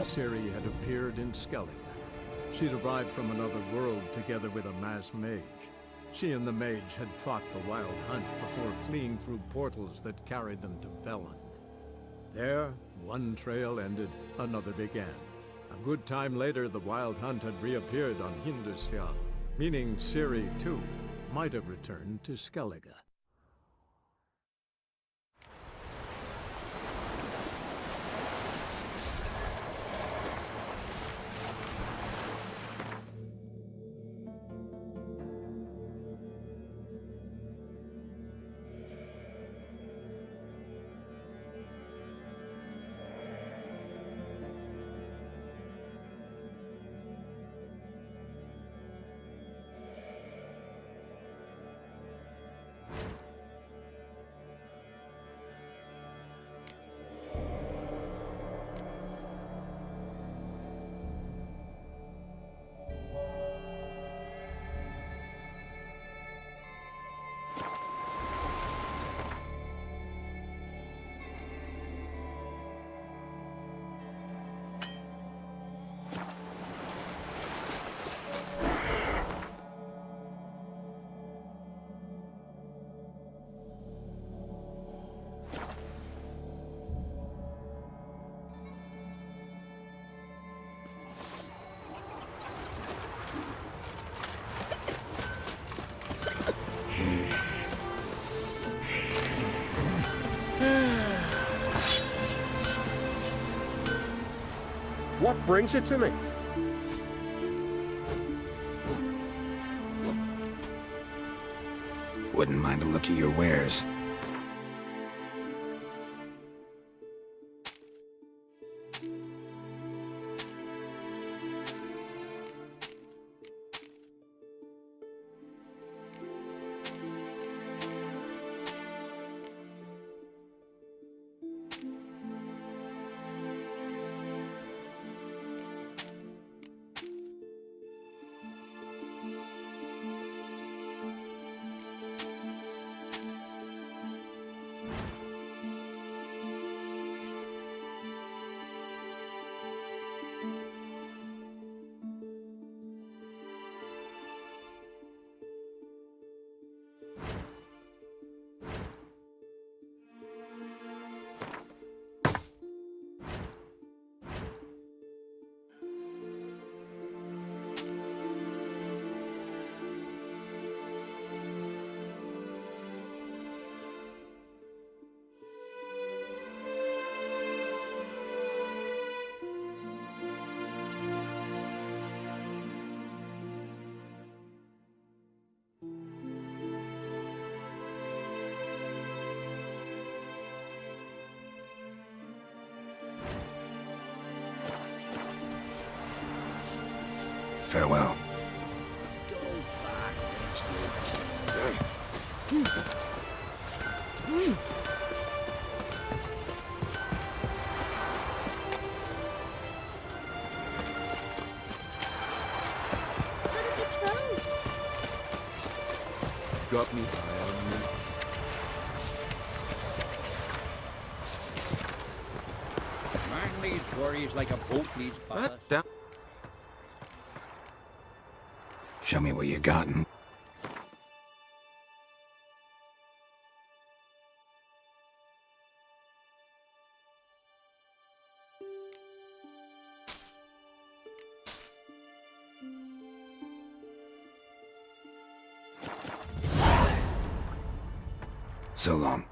Ciri had appeared in Skellige. She'd arrived from another world together with a masked mage. She and the mage had fought the Wild Hunt before fleeing through portals that carried them to Velen. There, one trail ended, another began. A good time later, the Wild Hunt had reappeared on Hindarsfjall, meaning Ciri, too, might have returned to Skellige. What brings it to me? Wouldn't mind a look at your wares. Farewell. Got me high on me. Man needs worries like a boat needs ballast. Show me what you got and... So long.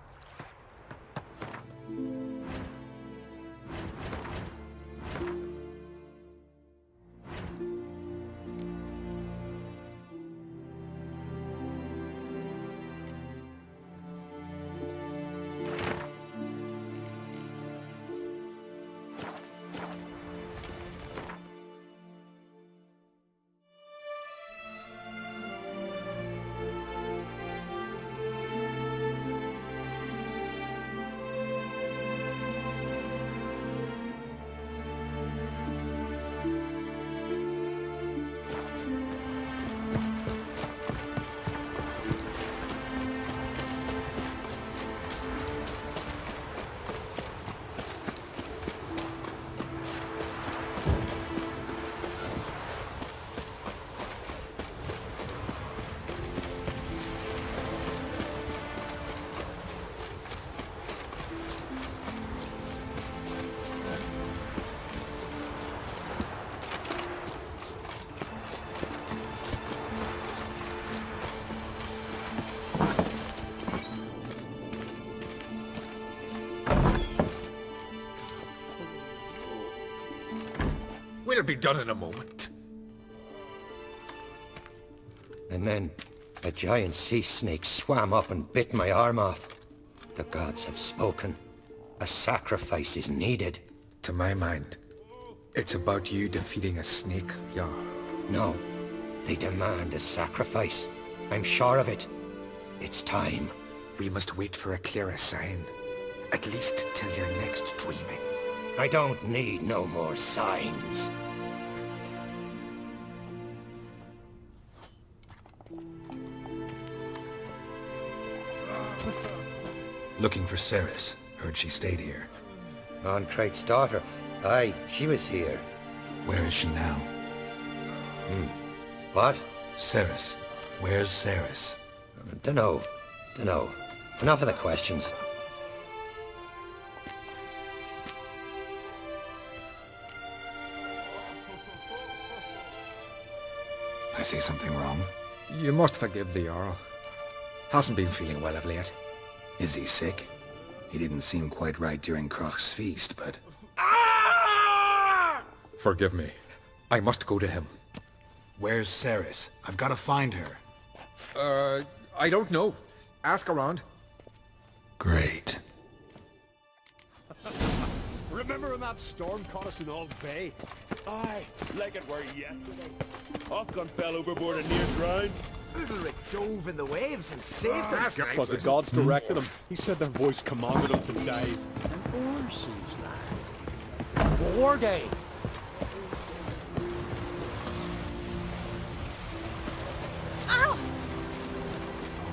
We'll be done in a moment. And then a giant sea snake swam up and bit my arm off. The gods have spoken. A sacrifice is needed. To my mind, it's about you defeating a snake, Yar. No, they demand a sacrifice. I'm sure of it. It's time. We must wait for a clearer sign. At least till your next dreaming. I don't need no more signs. Looking for Ceres. Heard she stayed here. Ancrate's daughter. Aye, she was here. Where is she now? What? Ceres. Where's Ceres? Dunno. Enough of the questions. I say something wrong? You must forgive the Jarl. Hasn't been feeling well of late. Is he sick? He didn't seem quite right during Kroch's feast, but... Forgive me. I must go to him. Where's Ceres? I've got to find her. I don't know. Ask around. Great. Remember when that storm caught us in Old Bay? Aye, like it were yesterday. Hofgun fell overboard and near drowned. Ulrich dove in the waves and saved us. But the gods directed him. He said their voice commanded him to dive. An ore sees that. War day. Ow!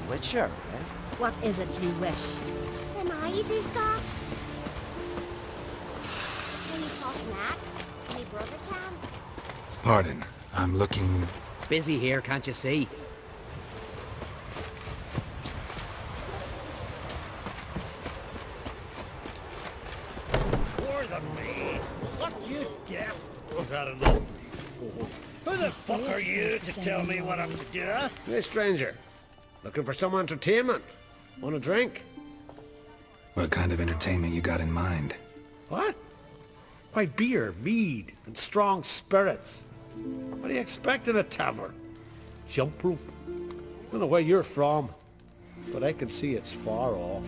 Witcher, eh? What is it you wish? Them eyes he's got. Can he toss an axe? My brother can. Pardon. I'm looking... Busy here, can't you see? More than me. What you deaf? I've had enough. Who the fuck are you to tell me what I'm to do? Hey, stranger. Looking for some entertainment? Want a drink? What kind of entertainment you got in mind? What? Why, beer, mead, and strong spirits. What do you expect in a tavern? Jump rope? Don't know where you're from, but I can see it's far off.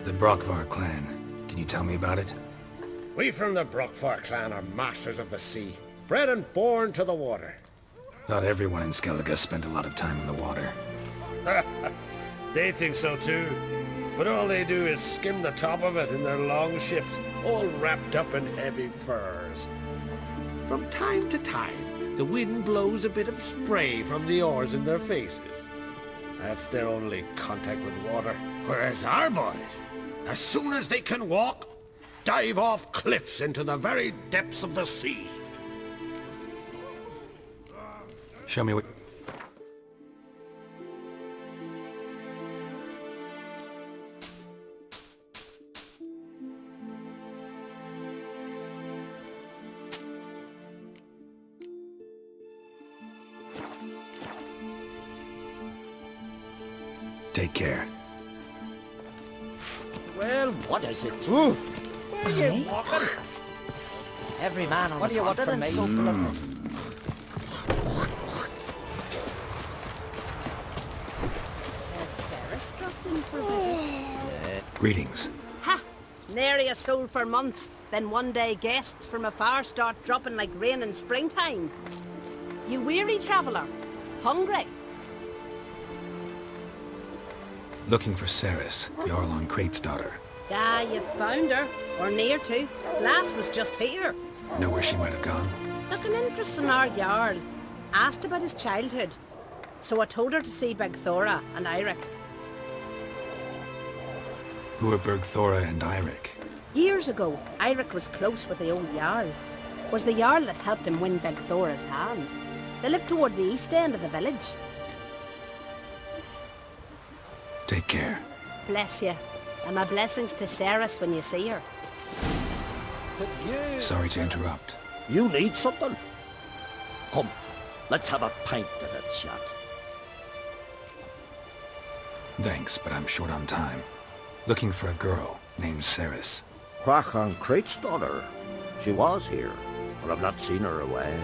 The Brockvar clan. Can you tell me about it? We from the Brockfar clan are masters of the sea, bred and born to the water. Thought everyone in Skellige spent a lot of time in the water. They think so too, but all they do is skim the top of it in their long ships, all wrapped up in heavy furs. From time to time, the wind blows a bit of spray from the oars in their faces. That's their only contact with water. Whereas our boys, as soon as they can walk, dive off cliffs into the very depths of the sea. Show me what... Take care. Well, what is it? Ooh. Where are you walking? Every man on What the do you want from continent me? so bloodless. Had Ceres dropped in for a visit? Greetings. Ha! Nary a soul for months. Then one day guests from afar start dropping like rain in springtime. You weary traveller? Hungry? Looking for Ceres, Jarl Crate's daughter. Ah, you found her. Or near to. Lass was just here. Know where she might have gone? Took an interest in our Jarl. Asked about his childhood. So I told her to see Bergthora and Eirik. Who are Bergthora and Eirik? Years ago, Eirik was close with the old Jarl. Was the Jarl that helped him win Bergthora's hand. They lived toward the east end of the village. Take care. Bless you. And my blessings to Ceres when you see her. Could you... Sorry to interrupt. You need something? Come, let's have a pint at it, shot. Thanks, but I'm short on time. Looking for a girl. named Ceres. Crachan Crate's daughter. She was here, but I've not seen her away.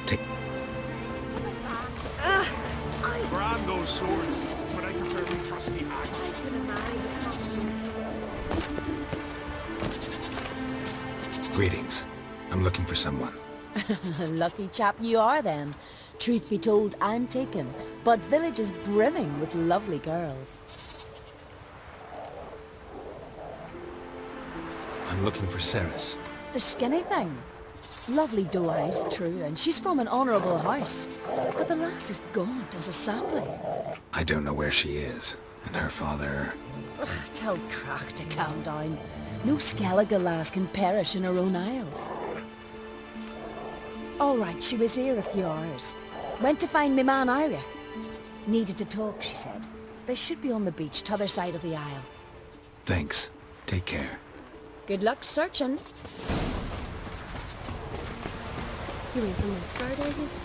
Take... Grab those swords, but I prefer the trusty axe. Greetings. I'm looking for someone. Lucky chap you are then. Truth be told, I'm taken, but village is brimming with lovely girls. I'm looking for Ceres. The skinny thing. Lovely doe eyes, true, and she's from an honourable house. But the lass is gaunt as a sapling. I don't know where she is, and her father... Ugh, tell Crach to calm down. No Skellige lass can perish in her own isles. All right, she was here a few hours. Went to find me man Iric. Needed to talk, she said. They should be on the beach, t'other side of the isle. Thanks. Take care. Good luck searching. You went from my guard, Aegis?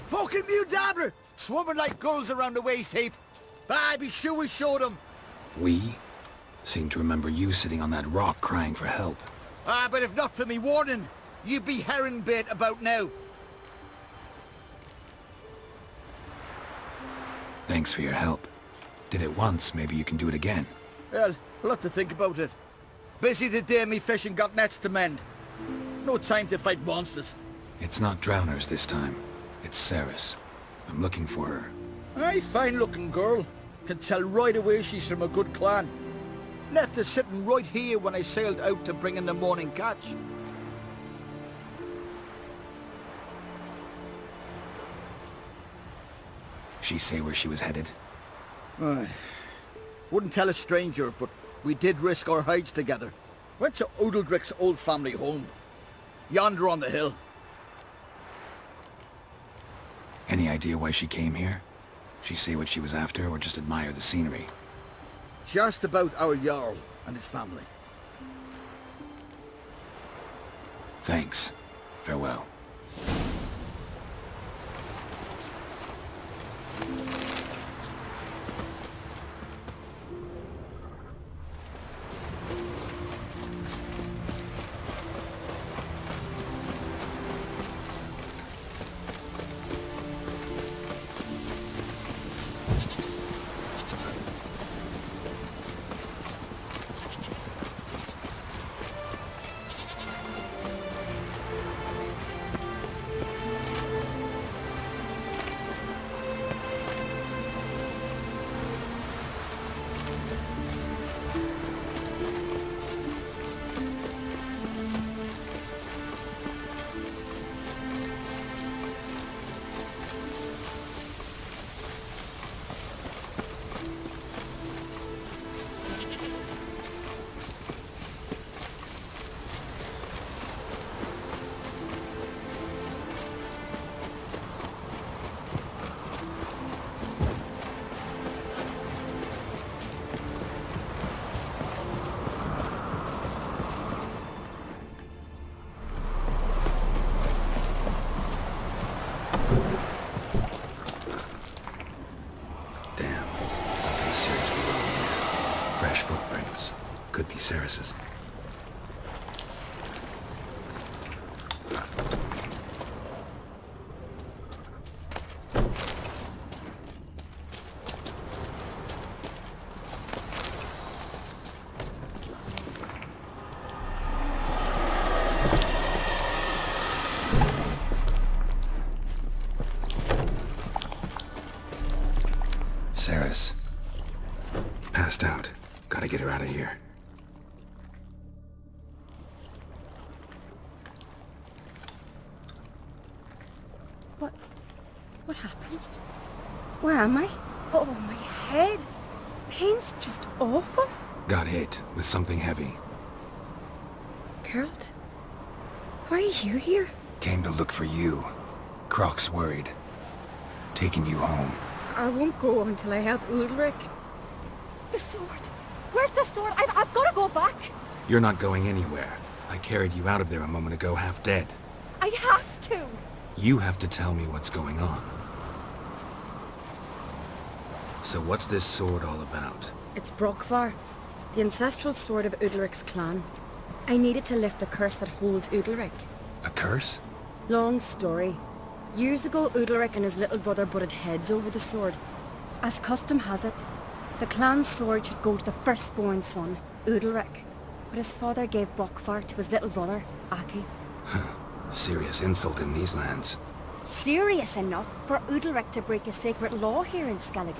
Fucking Mudabra! Swarming like gulls around the waist heap. I be sure we showed them. We? Seem to remember you sitting on that rock crying for help. But if not for me warning, you'd be herring bait about now. Thanks for your help. Did it once, maybe you can do it again. Well, I'll have to think about it. Busy the day me fishing got nets to mend. No time to fight monsters. It's not drowners this time. It's Ceres. I'm looking for her. Aye, fine-looking girl. Can tell right away she's from a good clan. Left her sitting right here when I sailed out to bring in the morning catch. She say where she was headed? Wouldn't tell a stranger, but we did risk our hides together. Went to Odeldrick's old family home. Yonder on the hill. Any idea why she came here? She say what she was after, or just admire the scenery? She asked about our Jarl and his family. Thanks. Farewell. Saris. Passed out. Gotta get her out of here. What happened? Where am I? Oh, my head. Pain's just awful. Got hit with something heavy. Geralt? Why are you here? Came to look for you. Croc's worried. Taking you home. I won't go until I help Ulrich. The sword! Where's the sword? I've got to go back! You're not going anywhere. I carried you out of there a moment ago half dead. I have to! You have to tell me what's going on. So what's this sword all about? It's Brokvar, the ancestral sword of Udalric's clan. I needed to lift the curse that holds Udalric. A curse? Long story. Years ago, Udalric and his little brother butted heads over the sword. As custom has it, the clan's sword should go to the firstborn son, Udalric. But his father gave Brokvar to his little brother, Aki. Serious insult in these lands. Serious enough for Udalric to break a sacred law here in Skellige.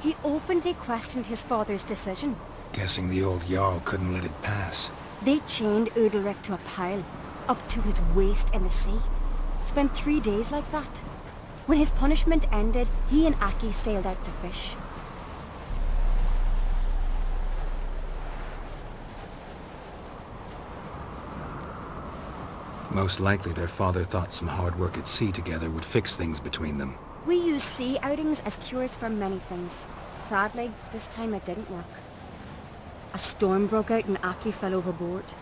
He openly questioned his father's decision. Guessing the old Jarl couldn't let it pass. They chained Udalric to a pile, up to his waist in the sea. Spent 3 days like that. When his punishment ended, he and Aki sailed out to fish. Most likely their father thought some hard work at sea together would fix things between them. We use sea outings as cures for many things. Sadly, this time it didn't work. A storm broke out and Aki fell overboard.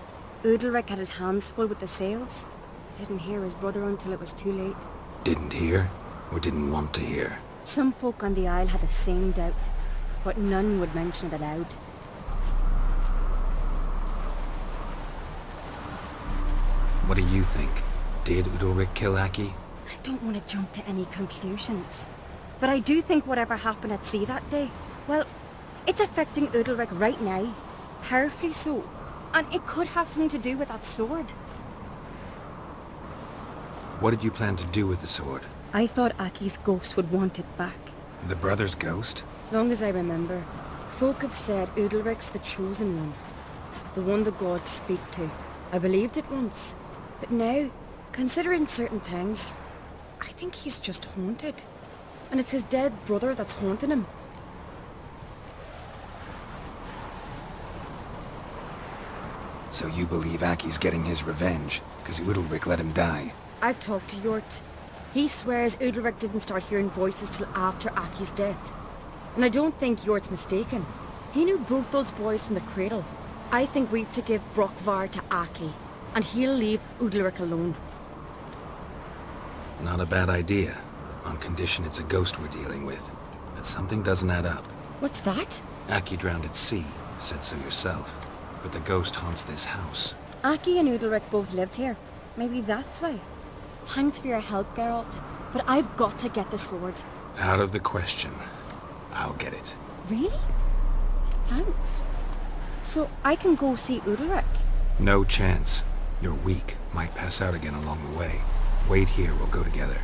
Udalric had his hands full with the sails. Didn't hear his brother until it was too late. Didn't hear? Or didn't want to hear? Some folk on the Isle had the same doubt, but none would mention it aloud. What do you think? Did Udalric kill Aki? I don't want to jump to any conclusions. But I do think whatever happened at sea that day, well, it's affecting Udalric right now. Powerfully so. And it could have something to do with that sword. What did you plan to do with the sword? I thought Aki's ghost would want it back. The brother's ghost? Long as I remember, folk have said Udalric's the chosen one. The one the gods speak to. I believed it once. But now, considering certain things, I think he's just haunted. And it's his dead brother that's haunting him. So you believe Aki's getting his revenge, because Udalric let him die? I've talked to Yort. He swears Udalric didn't start hearing voices till after Aki's death. And I don't think Yort's mistaken. He knew both those boys from the cradle. I think we've to give Brokvar to Aki, and he'll leave Udalric alone. Not a bad idea, on condition it's a ghost we're dealing with. But something doesn't add up. What's that? Aki drowned at sea, said so yourself. But the ghost haunts this house. Aki and Udalric both lived here. Maybe that's why. Thanks for your help, Geralt. But I've got to get the sword. Out of the question. I'll get it. Really? Thanks. So I can go see Udalric? No chance. You're weak. Might pass out again along the way. Wait here, we'll go together.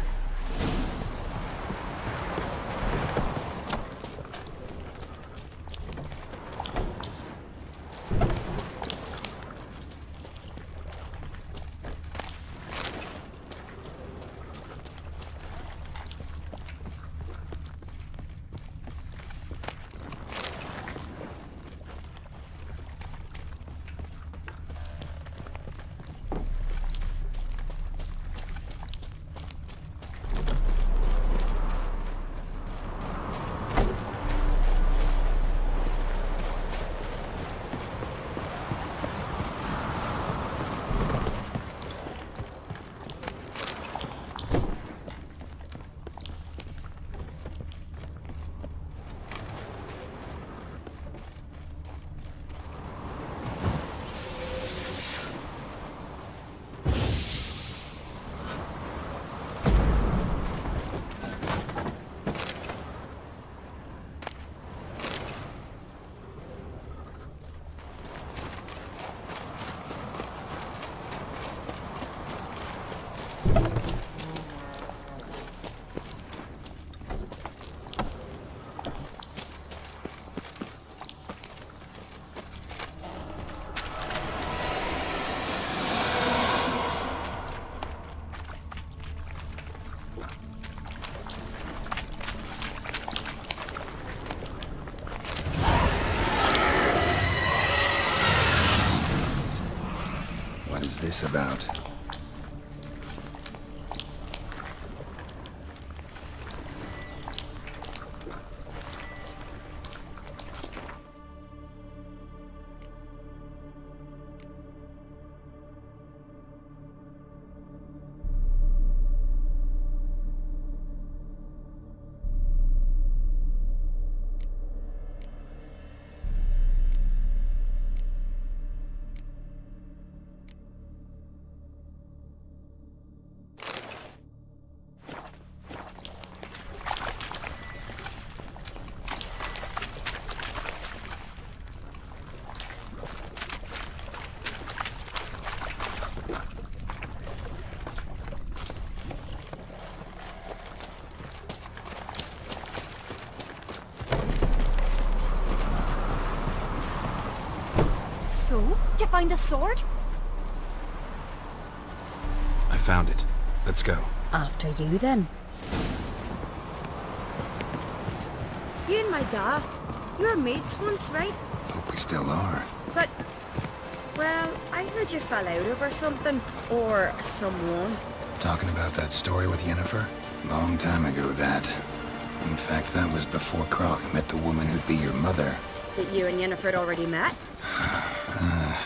this about? So, did you find the sword? I found it. Let's go. After you, then. You and my dad, you were mates once, right? Hope we still are. But, well, I heard you fell out over something. Or someone. Talking about that story with Yennefer? Long time ago, that. In fact, that was before Croc met the woman who'd be your mother. That you and Yennefer had already met?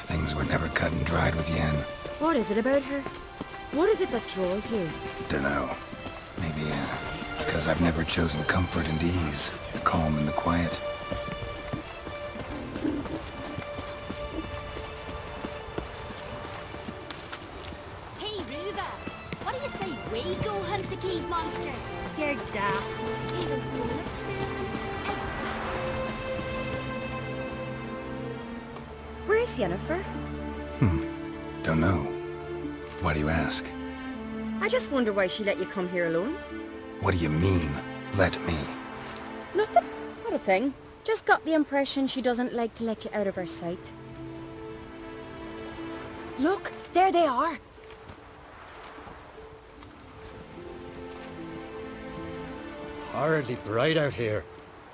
Things were never cut and dried with Yen. What is it about her? What is it that draws you? Dunno. Maybe, it's because I've never chosen comfort and ease, the calm and the quiet. Hey, Ruva, what do you say we go hunt the cave monster? You're daft. Even grown-ups do. Where's Yennefer? Don't know. Why do you ask? I just wonder why she let you come here alone. What do you mean, let me? Nothing. Not a thing. Just got the impression she doesn't like to let you out of her sight. Look, there they are. Horridly bright out here.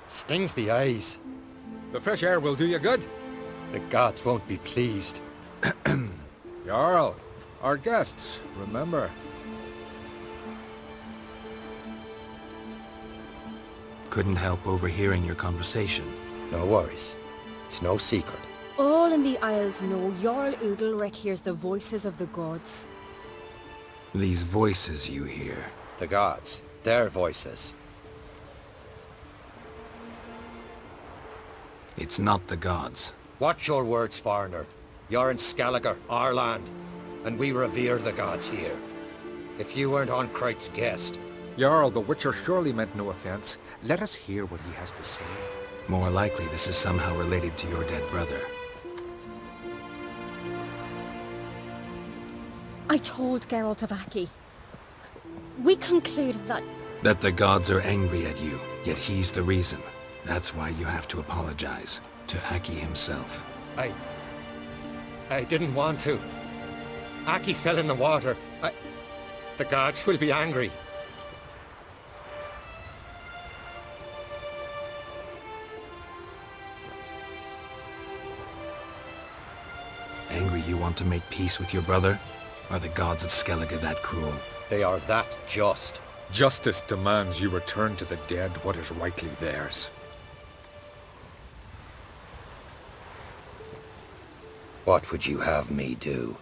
Stings the eyes. The fresh air will do you good. The gods won't be pleased. Jarl, our guests, remember. Couldn't help overhearing your conversation. No worries. It's no secret. All in the Isles know Jarl Udalric hears the voices of the gods. These voices you hear. The gods. Their voices. It's not the gods. Watch your words, foreigner. You're in Skelliger, our land, and we revere the gods here. If you weren't on Kright's guest... Jarl, the Witcher surely meant no offense. Let us hear what he has to say. More likely this is somehow related to your dead brother. I told Geralt of Aki. We concluded that... That the gods are angry at you, yet he's the reason. That's why you have to apologize. To Aki himself. I didn't want to. Aki fell in the water. The gods will be angry. Angry you want to make peace with your brother? Are the gods of Skellige that cruel? They are that just. Justice demands you return to the dead what is rightly theirs. What would you have me do?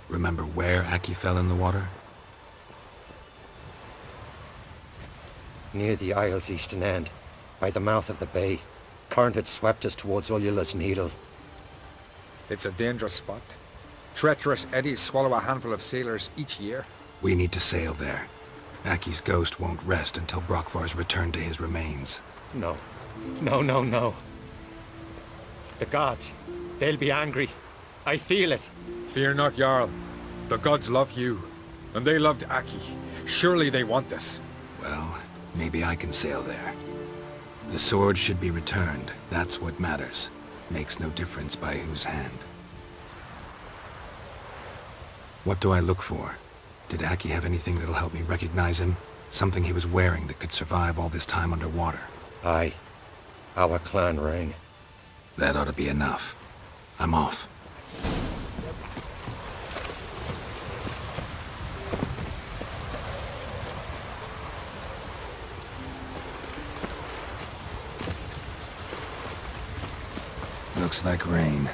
Remember where Aki fell in the water? Near the Isle's eastern end, by the mouth of the bay. Current had swept us towards Ullula's Needle. It's a dangerous spot. Treacherous eddies swallow a handful of sailors each year. We need to sail there. Aki's ghost won't rest until Brokvar's returned to his remains. No. No. The gods. They'll be angry. I feel it. Fear not, Jarl. The gods love you. And they loved Aki. Surely they want this. Well, maybe I can sail there. The sword should be returned. That's what matters. Makes no difference by whose hand. What do I look for? Did Aki have anything that'll help me recognize him? Something he was wearing that could survive all this time underwater? Aye. Our clan ring. That ought to be enough. I'm off. Looks like rain.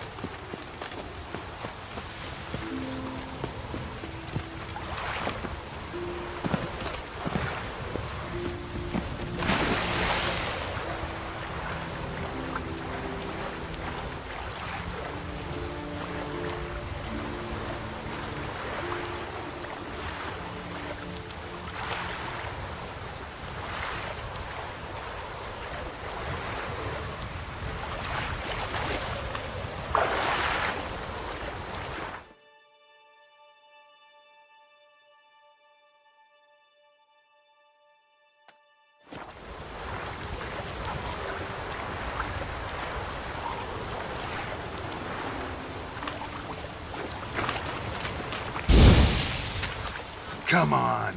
Come on.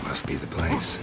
Must be the place.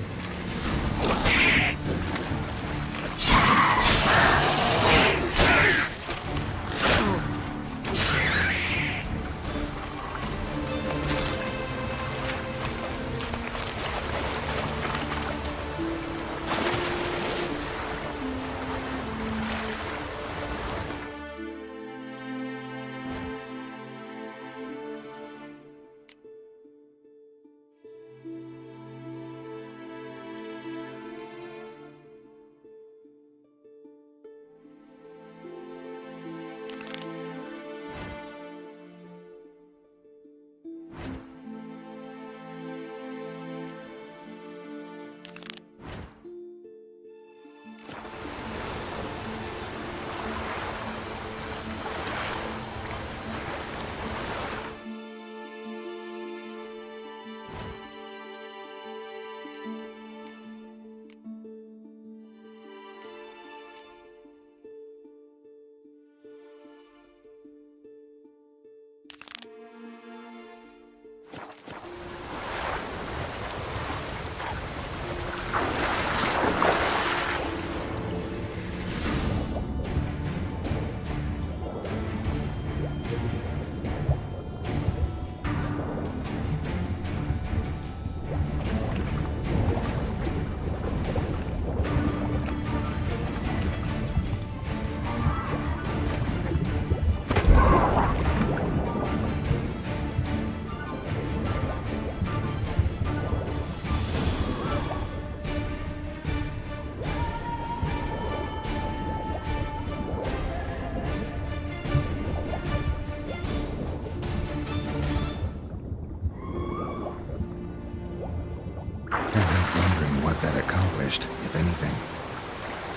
That accomplished, if anything.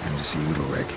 Time to see Udalric.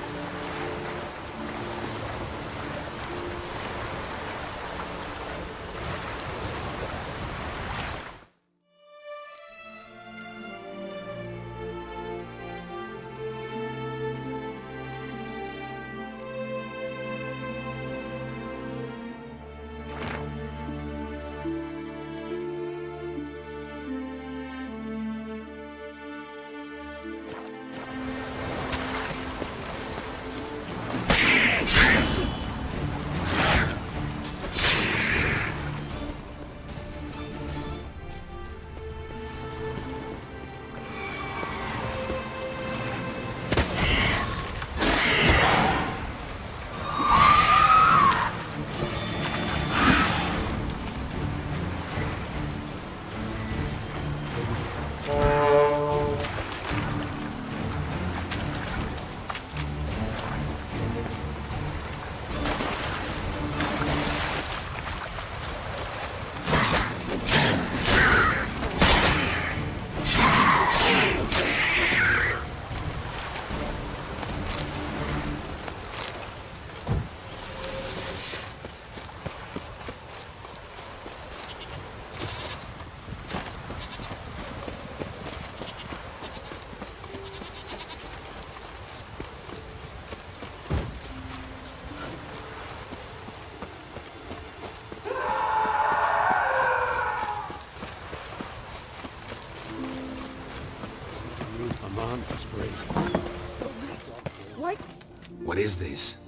What is this?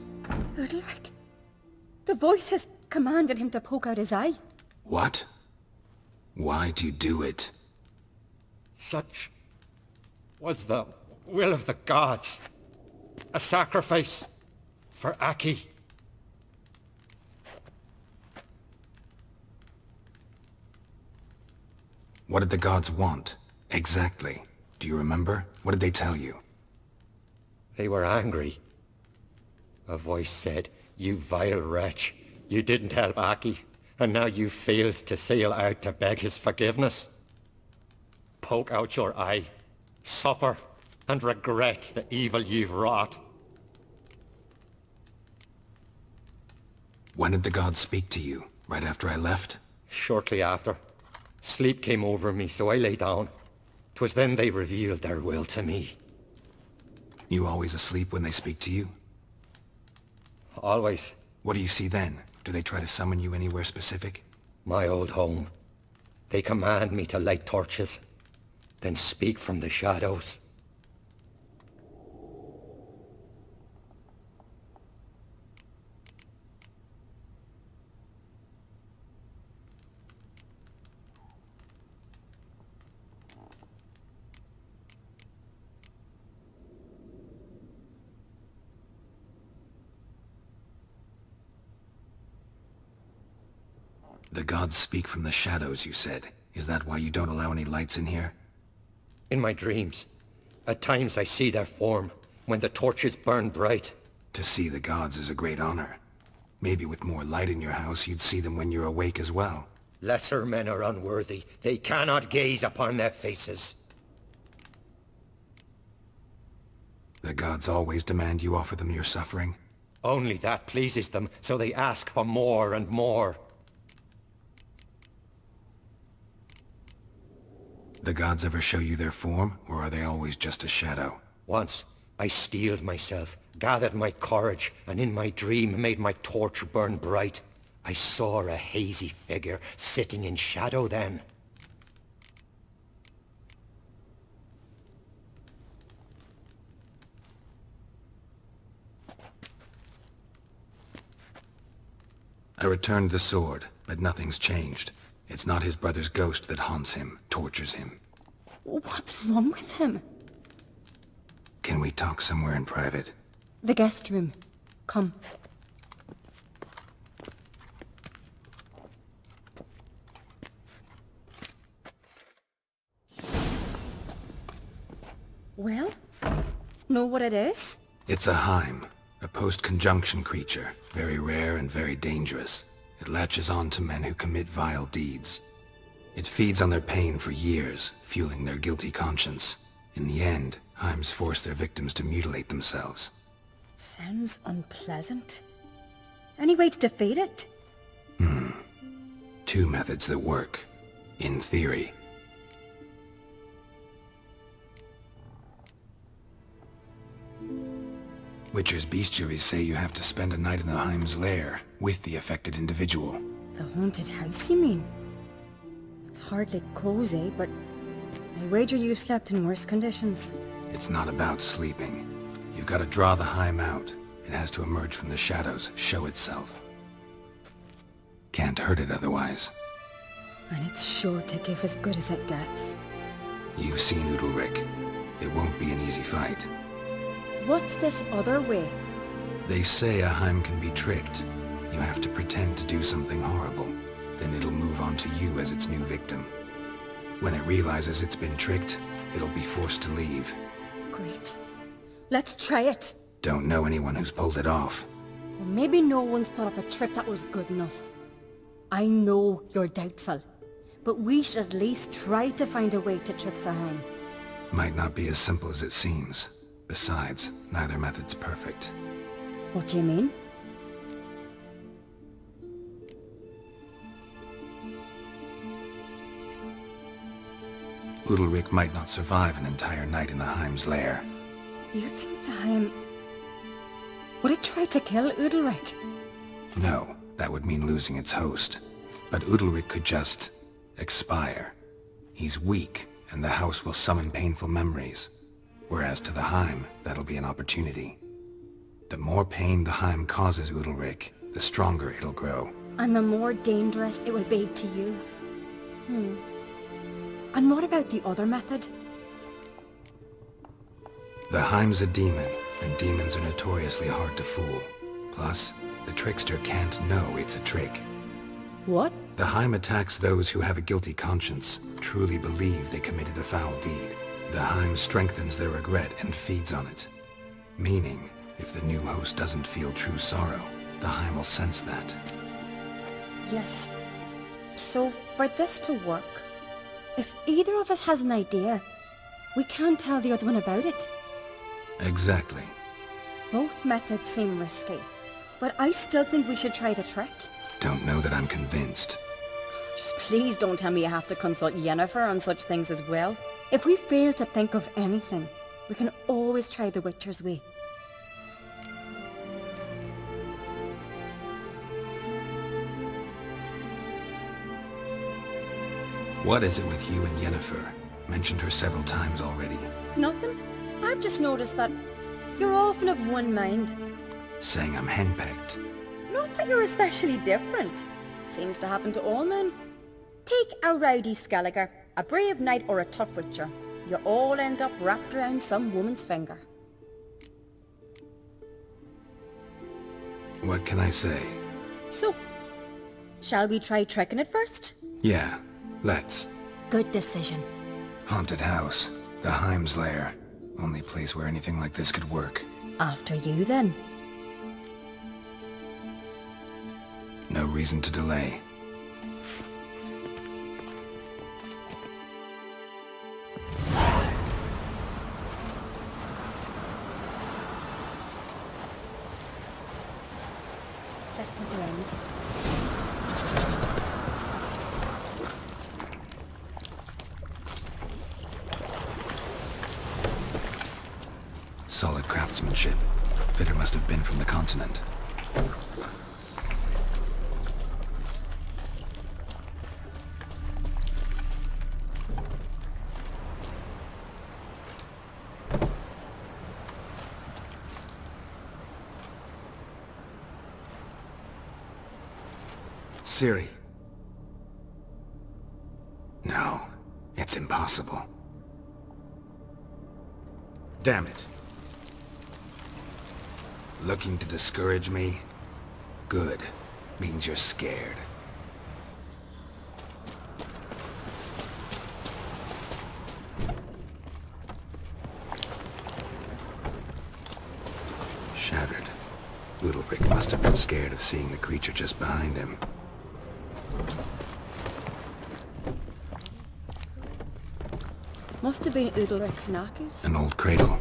Udalric. The voice has commanded him to poke out his eye. What? Why'd you do it? Such was the will of the gods. A sacrifice for Aki. What did the gods want? Exactly. Do you remember? What did they tell you? They were angry. A voice said, "You vile wretch, you didn't help Aki, and now you failed to sail out to beg his forgiveness. Poke out your eye, suffer, and regret the evil you've wrought." When did the gods speak to you? Right after I left? Shortly after. Sleep came over me, so I lay down. 'Twas then they revealed their will to me. You always asleep when they speak to you? Always. What do you see then? Do they try to summon you anywhere specific? My old home. They command me to light torches, then speak from the shadows. The gods speak from the shadows, you said. Is that why you don't allow any lights in here? In my dreams. At times I see their form, when the torches burn bright. To see the gods is a great honor. Maybe with more light in your house, you'd see them when you're awake as well. Lesser men are unworthy. They cannot gaze upon their faces. The gods always demand you offer them your suffering? Only that pleases them, so they ask for more and more. The gods ever show you their form, or are they always just a shadow? Once, I steeled myself, gathered my courage, and in my dream made my torch burn bright. I saw a hazy figure sitting in shadow then. I returned the sword, but nothing's changed. It's not his brother's ghost that haunts him, tortures him. What's wrong with him? Can we talk somewhere in private? The guest room. Come. Well? Know what it is? It's a Heim, a post-conjunction creature, very rare and very dangerous. It latches on to men who commit vile deeds. It feeds on their pain for years, fueling their guilty conscience. In the end, Heims force their victims to mutilate themselves. Sounds unpleasant. Any way to defeat it? Two methods that work. In theory. Witcher's bestiaries say you have to spend a night in the Heim's lair, with the affected individual. The haunted house, you mean? It's hardly cozy, but I wager you've slept in worse conditions. It's not about sleeping. You've got to draw the Heim out. It has to emerge from the shadows, show itself. Can't hurt it otherwise. And it's sure to give as good as it gets. You've seen Udalric. It won't be an easy fight. What's this other way? They say a Heim can be tricked. You have to pretend to do something horrible. Then it'll move on to you as its new victim. When it realizes it's been tricked, it'll be forced to leave. Great. Let's try it. Don't know anyone who's pulled it off. Well, maybe no one's thought up a trick that was good enough. I know you're doubtful, but we should at least try to find a way to trick the Heim. Might not be as simple as it seems. Besides, neither method's perfect. What do you mean? Udalric might not survive an entire night in the Heim's lair. You think the Heim... Would it try to kill Udalric? No, that would mean losing its host. But Udalric could just... expire. He's weak, and the house will summon painful memories. Whereas to the Heim, that'll be an opportunity. The more pain the Heim causes Udalric, the stronger it'll grow. And the more dangerous it will be to you. And what about the other method? The Heim's a demon, and demons are notoriously hard to fool. Plus, the trickster can't know it's a trick. What? The Heim attacks those who have a guilty conscience, truly believe they committed a foul deed. The Heim strengthens their regret and feeds on it. Meaning, if the new host doesn't feel true sorrow, the Heim will sense that. Yes. So, for this to work, if either of us has an idea, we can't tell the other one about it. Exactly. Both methods seem risky, but I still think we should try the trick. Don't know that I'm convinced. Just please don't tell me you have to consult Yennefer on such things as well. If we fail to think of anything, we can always try the Witcher's way. What is it with you and Yennefer? Mentioned her several times already. Nothing. I've just noticed that you're often of one mind. Saying I'm henpecked. Not that you're especially different. Seems to happen to all men. Take a rowdy Skelliger, a brave knight or a tough witcher. You all end up wrapped around some woman's finger. What can I say? So, shall we try tricking it first? Yeah, let's. Good decision. Haunted house. The Heim's lair. Only place where anything like this could work. After you, then. No reason to delay. Solid craftsmanship. Fitter must have been from the continent. Ciri. No, it's impossible. Damn it. Looking to discourage me? Good. Means you're scared. Shattered. Udalric must have been scared of seeing the creature just behind him. Must have been Udalric's knackers. An old cradle.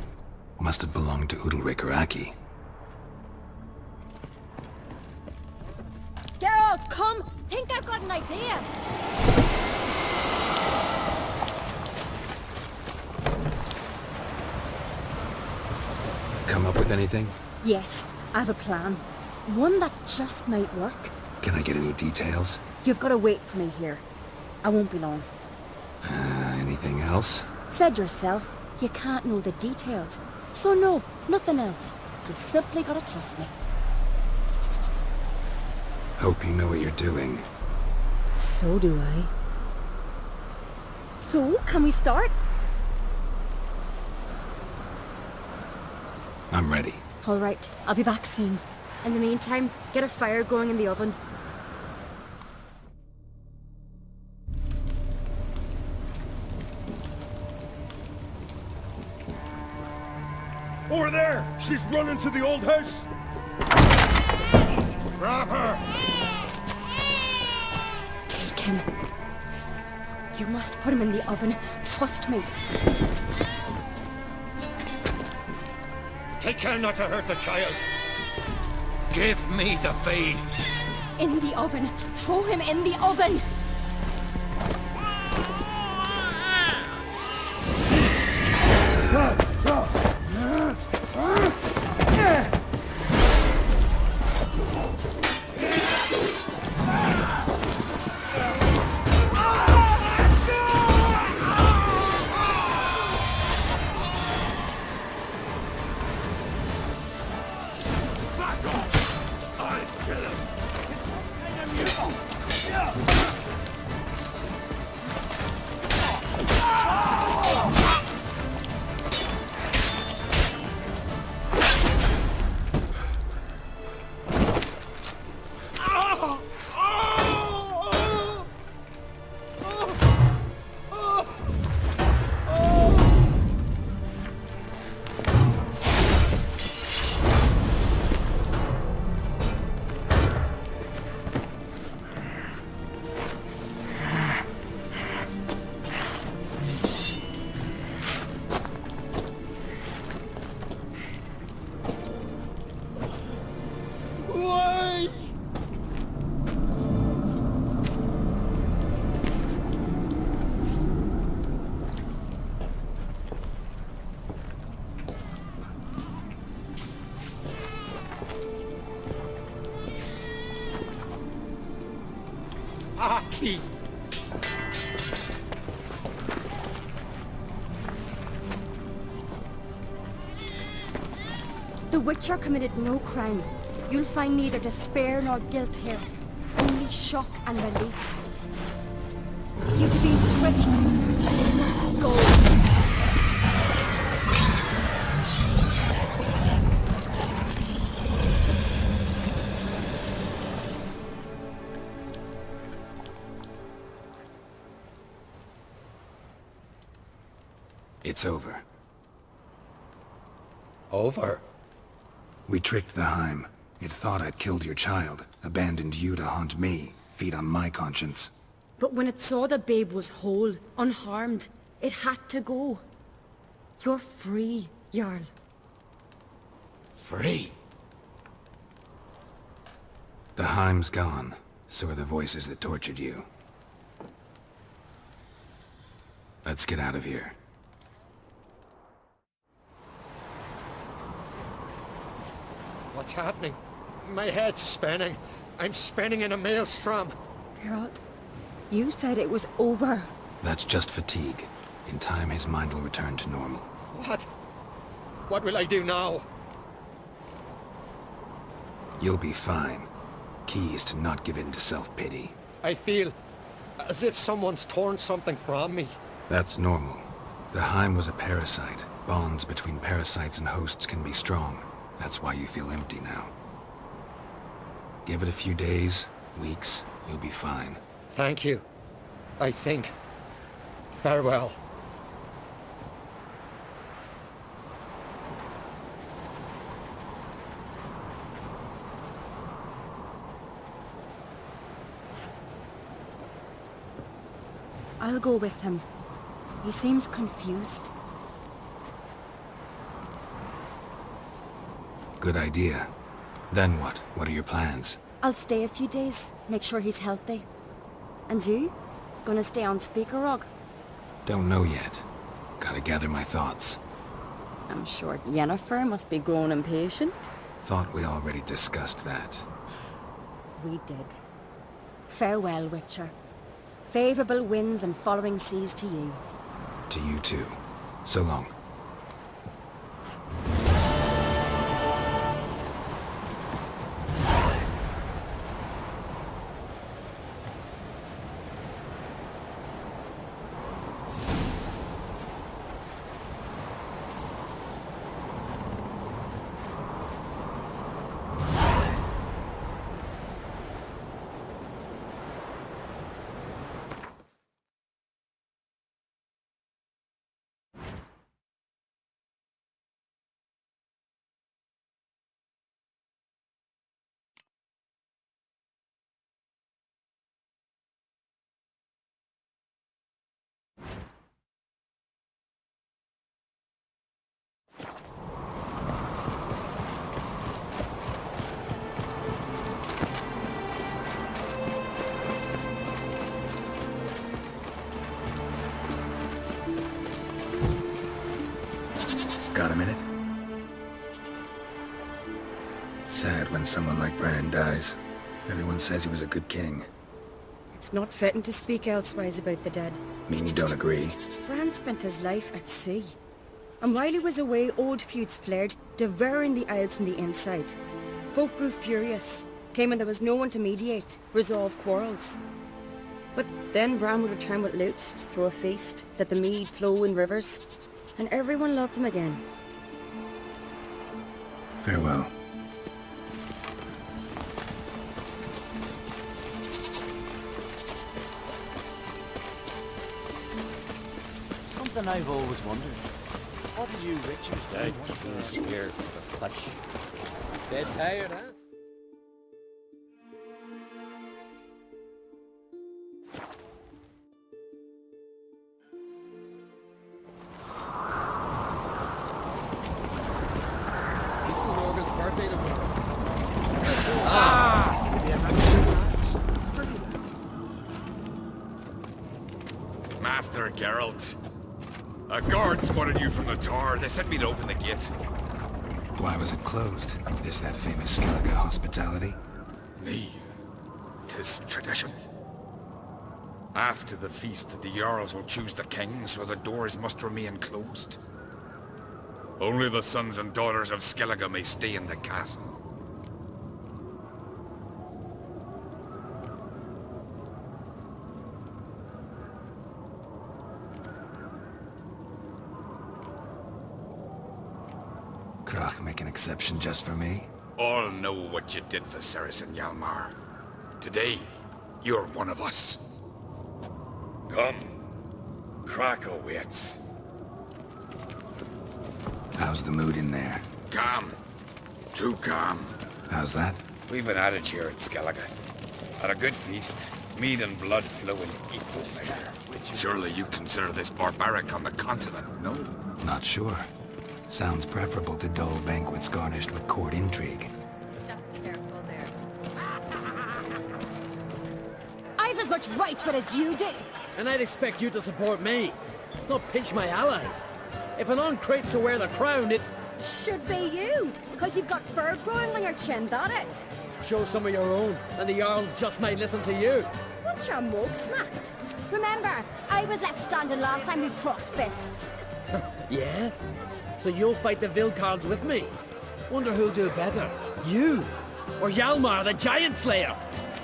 Must have belonged to Udalric or Aki. Geralt, come! Think I've got an idea! Come up with anything? Yes, I have a plan. One that just might work. Can I get any details? You've got to wait for me here. I won't be long. Anything else? Said yourself, you can't know the details. So no, nothing else. You simply gotta trust me. Hope you know what you're doing. So do I. So, can we start? I'm ready. All right, I'll be back soon. In the meantime, get a fire going in the oven. Over there! She's running to the old house! Grab her! Take him. You must put him in the oven. Trust me. Take care not to hurt the child. Give me the feed. In the oven. Throw him in the oven. Aki! The Witcher committed no crime. You'll find neither despair nor guilt here. Only shock and relief. You've been tricked. You must go. It's over. Over? We tricked the Heim. It thought I'd killed your child, abandoned you to haunt me, feed on my conscience. But when it saw the babe was whole, unharmed, it had to go. You're free, Jarl. Free? The Heim's gone, so are the voices that tortured you. Let's get out of here. What's happening? My head's spinning. I'm spinning in a maelstrom. Geralt, you said it was over. That's just fatigue. In time, his mind will return to normal. What? What will I do now? You'll be fine. Key is to not give in to self-pity. I feel as if someone's torn something from me. That's normal. The Heim was a parasite. Bonds between parasites and hosts can be strong. That's why you feel empty now. Give it a few days, weeks, you'll be fine. Thank you. I think. Farewell. I'll go with him. He seems confused. Good idea. Then what? What are your plans? I'll stay a few days, make sure he's healthy. And you? Gonna stay on Speaker Rog? Don't know yet. Gotta gather my thoughts. I'm sure Yennefer must be growing impatient. Thought we already discussed that. We did. Farewell, Witcher. Favorable winds and following seas to you. To you too. So long. Got a minute? Sad when someone like Bran dies. Everyone says he was a good king. It's not fitting to speak elsewise about the dead. Mean you don't agree? Bran spent his life at sea. And while he was away, old feuds flared, devouring the Isles from the inside. Folk grew furious, came when there was no one to mediate, resolve quarrels. But then Bran would return with loot, throw a feast, let the mead flow in rivers, and everyone loved him again. Farewell. Something I've always wondered. What do you Richards do once you're scared for the flesh? Dead tired, huh? Master Geralt. A guard spotted you from the tower. They sent me to open the gate. Why was it closed? Is that famous Skellige hospitality? Me. 'Tis tradition. After the feast, the Jarls will choose the king, so the doors must remain closed. Only the sons and daughters of Skellige may stay in the castle. Krach make an exception just for me? All know what you did for Ceres and Hjalmar. Today, you're one of us. Come. Krach awaits. How's the mood in there? Calm. Too calm. How's that? We've an adage here at Skellige. At a good feast, mead and blood flow in equal measure. Surely you consider this barbaric on the continent, no? Not sure. Sounds preferable to dull banquets garnished with court intrigue. Careful there. I've as much right to it as you do. And I'd expect you to support me, not pinch my allies. If an uncrate's to wear the crown, it Should be you, because you've got fur growing on your chin, that it? show some of your own, and the Jarls just might listen to you. Want your mug smacked? Remember, I was left standing last time we crossed fists. Yeah? So you'll fight the Vilcards with me? Wonder who'll do better, you or Hjalmar the Giant Slayer?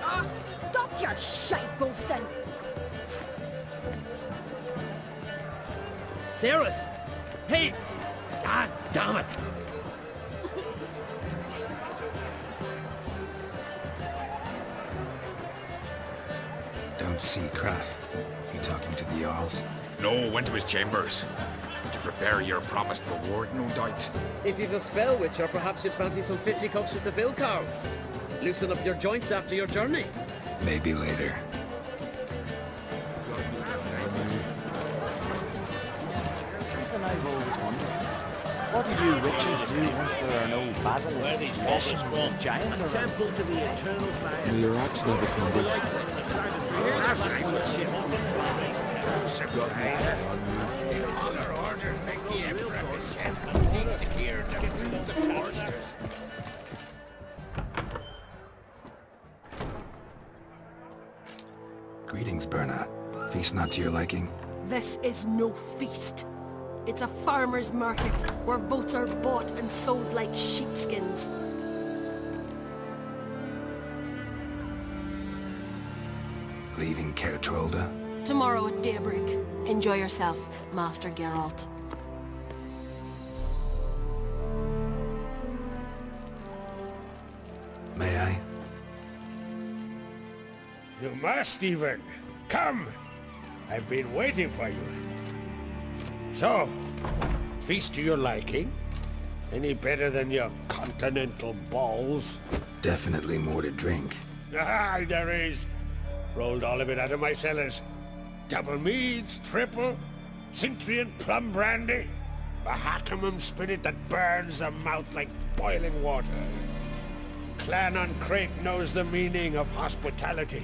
Oh, stop your shite boasting. Ceres! Hey! Ah, damn it! Don't see Krach. He talking to the Jarls? No, went to his chambers. To prepare your promised reward, no doubt. If you've a spell witcher, perhaps you'd fancy some fisticuffs with the Vilcards. Loosen up your joints after your journey. Maybe later. Something I've always wondered. What do you Richards do once there are no basilisks, meshes, and giants around? Temple to the eternal fire. May your axe never crumble. Last night was other orders make the Emperor descend. Needs to hear the torture. Greetings, Berna. Feast not to your liking? This is no feast. It's a farmer's market where votes are bought and sold like sheepskins. Leaving Caer Trolda? Tomorrow at daybreak. Enjoy yourself, Master Geralt. May I? You must even. Come. I've been waiting for you. So, feast to your liking? Any better than your continental balls? Definitely more to drink. Ah, there is. Rolled all of it out of my cellars. Double meads, triple, Cintrian plum brandy, a Hackamum spirit that burns the mouth like boiling water. Clan on Crate knows the meaning of hospitality.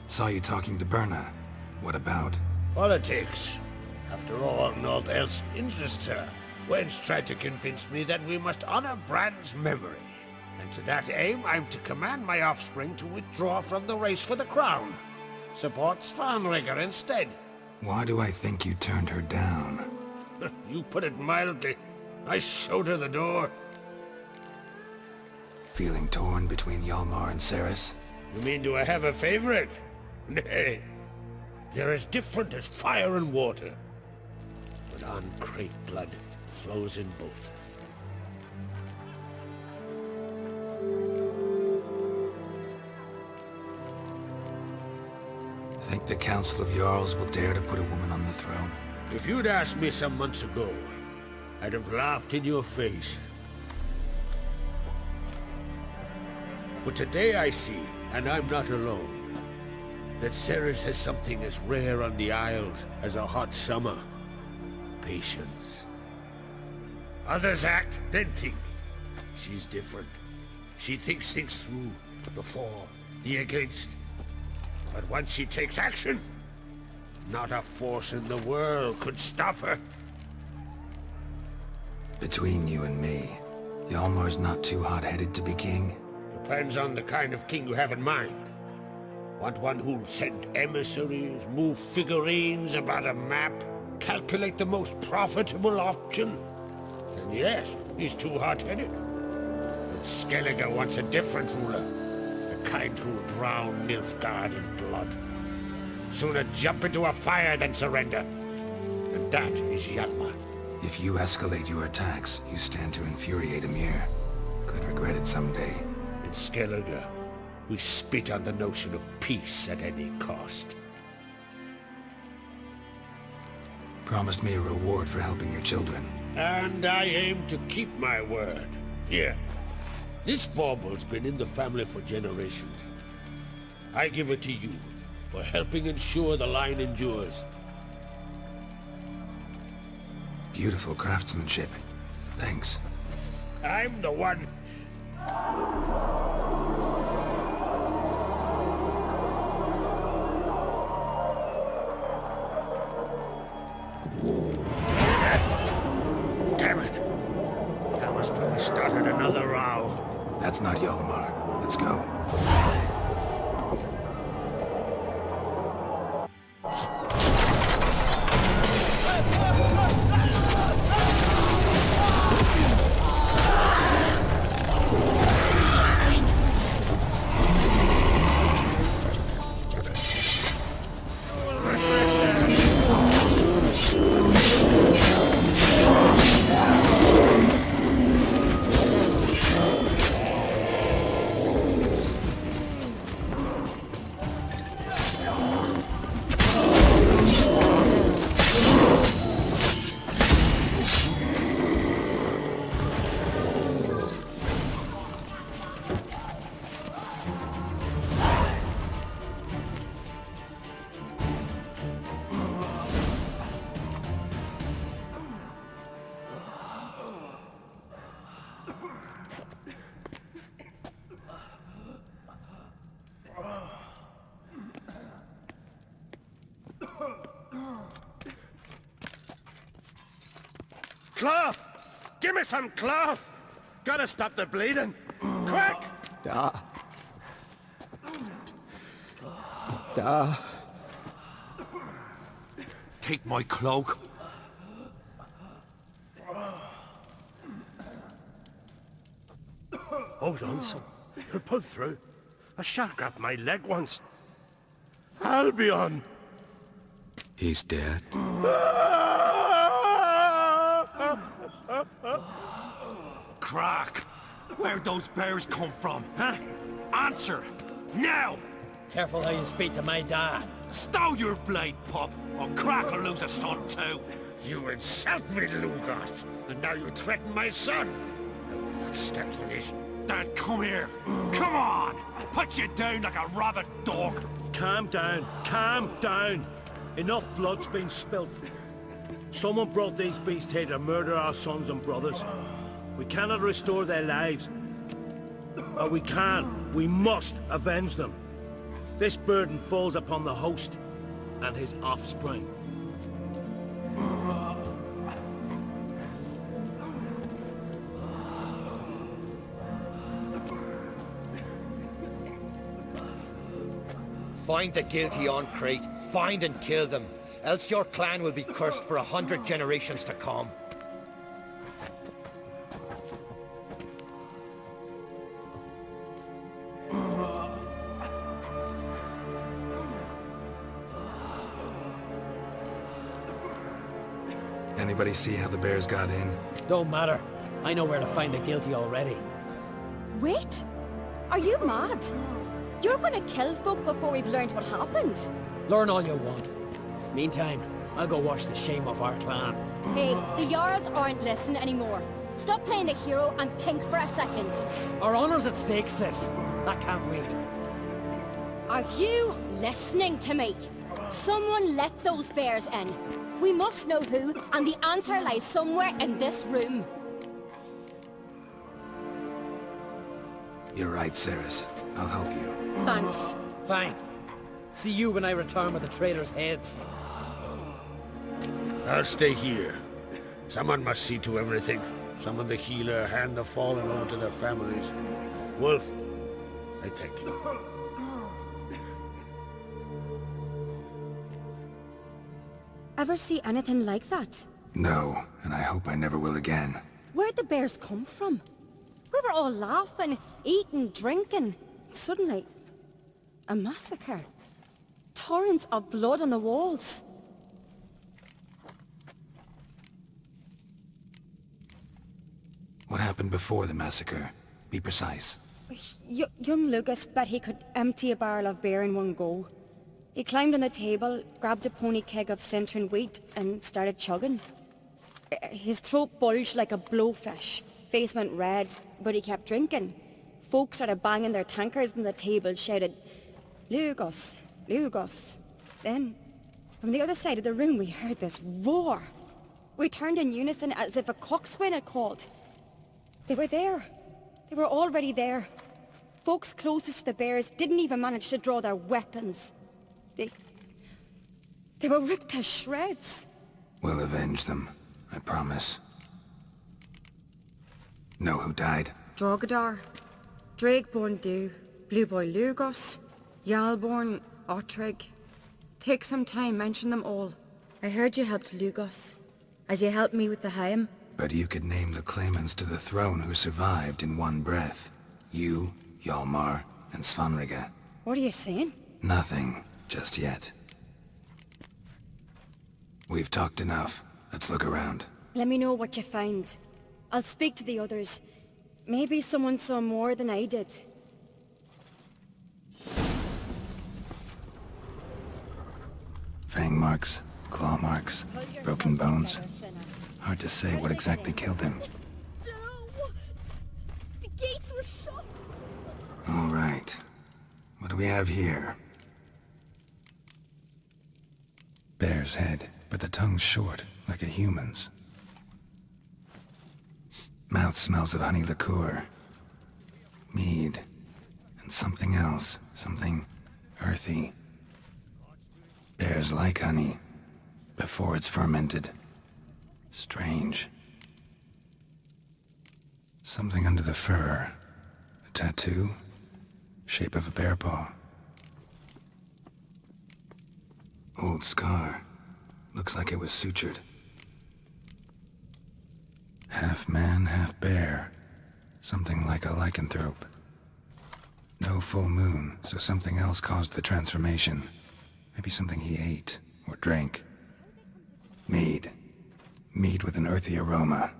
Saw you talking to Berna. What about? Politics. After all, naught else interests her. Wench tried to convince me that we must honor Bran's memory. And to that aim, I'm to command my offspring to withdraw from the race for the crown. Support Svanrigger instead. Why do I think you turned her down? You put it mildly. I showed her the door. Feeling torn between Hjalmar and Ceres? You mean do I have a favorite? Nay. They're as different as fire and water. But Ancrate blood flows in both. Think the Council of Jarls will dare to put a woman on the throne? If you'd asked me some months ago, I'd have laughed in your face. But today I see, and I'm not alone, that Ceres has something as rare on the Isles as a hot summer. Patience. Others act, then think. She's different. She thinks things through, the for, the against. But once she takes action, not a force in the world could stop her. Between you and me, Hjalmar's not too hot-headed to be king? Depends on the kind of king you have in mind. Want one who'll send emissaries, move figurines about a map, calculate the most profitable option? Then yes, he's too hot-headed. But Skellige wants a different ruler. The kind who'll drown Nilfgaard in blood. Sooner jump into a fire than surrender. And that is Hjalmar. If you escalate your attacks, you stand to infuriate Emir. Could regret it someday. In Skellige, we spit on the notion of peace at any cost. Promised me a reward for helping your children. And I aim to keep my word. Here. This bauble's been in the family for generations. I give it to you for helping ensure the line endures. Beautiful craftsmanship. Thanks. I'm the one. Damn it. That must have started another row. That's not Hjalmar. Let's go. Cloth! Give me some cloth! Gotta stop the bleeding! Quick! Da. Take my cloak. Hold on, son. You'll pull through. A shark grabbed my leg once. Albion! He's dead. Crack! Where'd those bears come from, huh? Answer! Now! Careful how you speak to my dad. Stow your blade, pup, or Crack will lose a son too. You insult me, Lugos, and now you threaten my son. I will not stand for this. Dad, come here. Come on! I'll put you down like a rabid dog. Calm down. Calm down. Enough blood's been spilt. Someone brought these beasts here to murder our sons and brothers. We cannot restore their lives. Or we can. We must avenge them. This burden falls upon the host and his offspring. Find the guilty Ancrate. Find and kill them. else your clan will be cursed for 100 generations to come. Anybody see how the bears got in? Don't matter. I know where to find the guilty already. Wait! Are you mad? You're gonna kill folk before we've learned what happened. Learn all you want. Meantime, I'll go wash the shame off our clan. Hey, the Jarls aren't listening anymore. Stop playing the hero and think for a second. Our honor's at stake, sis. That can't wait. Are you listening to me? Someone let those bears in. We must know who, and the answer lies somewhere in this room. You're right, Ceres. I'll help you. Thanks. Fine. See you when I return with the traitors' heads. I'll stay here. Someone must see to everything. Someone the healer, hand the fallen over to their families. Wolf, I thank you. Ever see anything like that? No, and I hope I never will again. Where'd the bears come from? We were all laughing, eating, drinking. Suddenly, a massacre. Torrents of blood on the walls. What happened before the massacre? Be precise. Young Lucas bet he could empty a barrel of beer in one go. He climbed on the table, grabbed a pony keg of Centron wheat, and started chugging. His throat bulged like a blowfish. Face went red, but he kept drinking. Folks started banging their tankards on the table, shouted, "Lugos, Lugos." Then, from the other side of the room, we heard this roar. We turned in unison as if a coxswain had called. They were there. They were already there. Folks closest to the bears didn't even manage to draw their weapons. They were ripped to shreds. We'll avenge them, I promise. Know who died? Drogadar, Drakeborn Du, Blue Boy Lugos, Yalborn, Ottrig. Take some time, mention them all. I heard you helped Lugos, as you helped me with the Haim. But you could name the claimants to the throne who survived in one breath. You, Hjalmar, and Svanrige. What are you saying? Nothing, just yet. We've talked enough. Let's look around. Let me know what you find. I'll speak to the others. Maybe someone saw more than I did. Fang marks, claw marks, broken bones. Hard to say what exactly killed him. No! The gates were shut! All right. What do we have here? Bear's head, but the tongue's short, like a human's. Mouth smells of honey liqueur. Mead. And something else. Something earthy. Bears like honey. Before it's fermented. Strange. Something under the fur. A tattoo. Shape of a bear paw. Old scar. Looks like it was sutured. Half man, half bear. Something like a lycanthrope. No full moon, so something else caused the transformation. Maybe something he ate, or drank. Mead. Mead with an earthy aroma.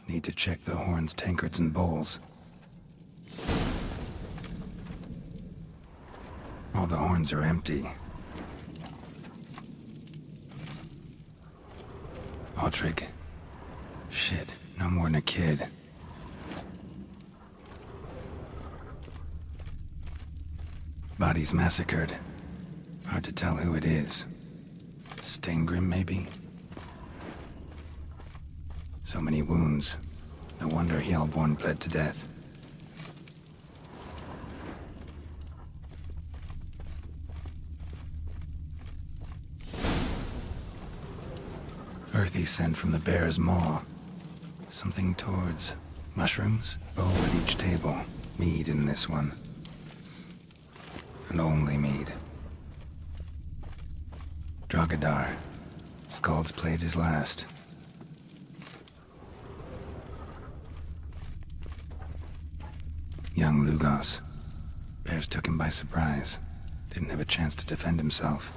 Need to check the horns, tankards, and bowls. All the horns are empty. Ottrig. Shit, no more than a kid. Body's massacred. Hard to tell who it is. Steingrim, maybe? So many wounds. No wonder Hjalborn bled to death. Earthy scent from the bear's maw. Something towards mushrooms? Bowl at each table. Mead in this one. And only mead. Drogadar. Skald's played his last. Young Lugos. Bears took him by surprise. Didn't have a chance to defend himself.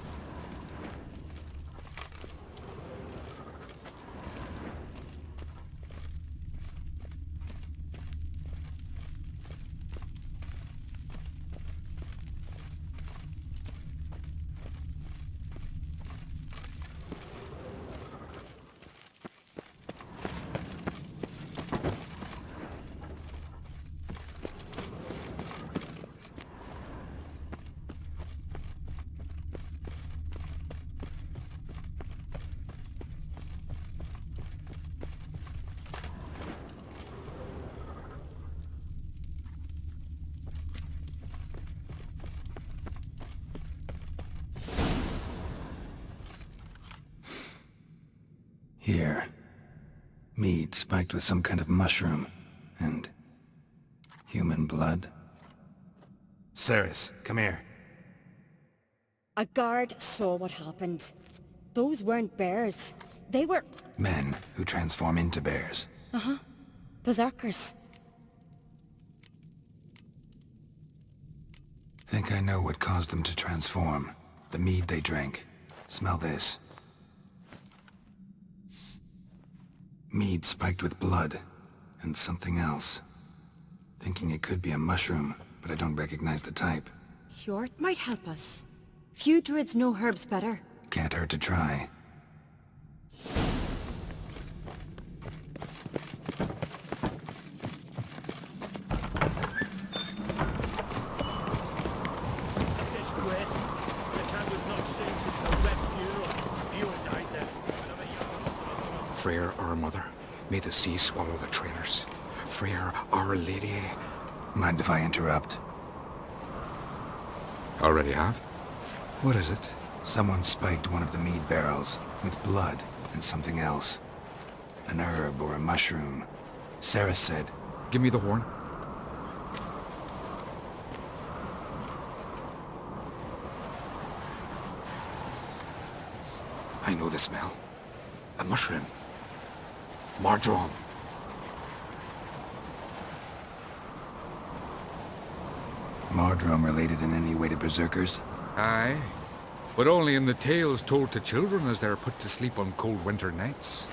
Here. Mead spiked with some kind of mushroom. And... human blood. Ceres, come here. A guard saw what happened. Those weren't bears. They were... Men who transform into bears. Uh-huh. Berserkers. Think I know what caused them to transform. The mead they drank. Smell this. Mead spiked with blood. And something else. Thinking it could be a mushroom, but I don't recognize the type. Hjort might help us. Few druids know herbs better. Can't hurt to try. Disgrace. The cat we've not seen since the Red Funeral. Viewer died there. Freyr, our mother, may the sea swallow the traitors. Freyr, our lady. Mind if I interrupt? Already have? What is it? Someone spiked one of the mead barrels with blood and something else. An herb or a mushroom. Sarah said... Give me the horn. I know the smell. A mushroom. Mardrome. Mardrome related in any way to berserkers? Aye, but only in the tales told to children as they're put to sleep on cold winter nights.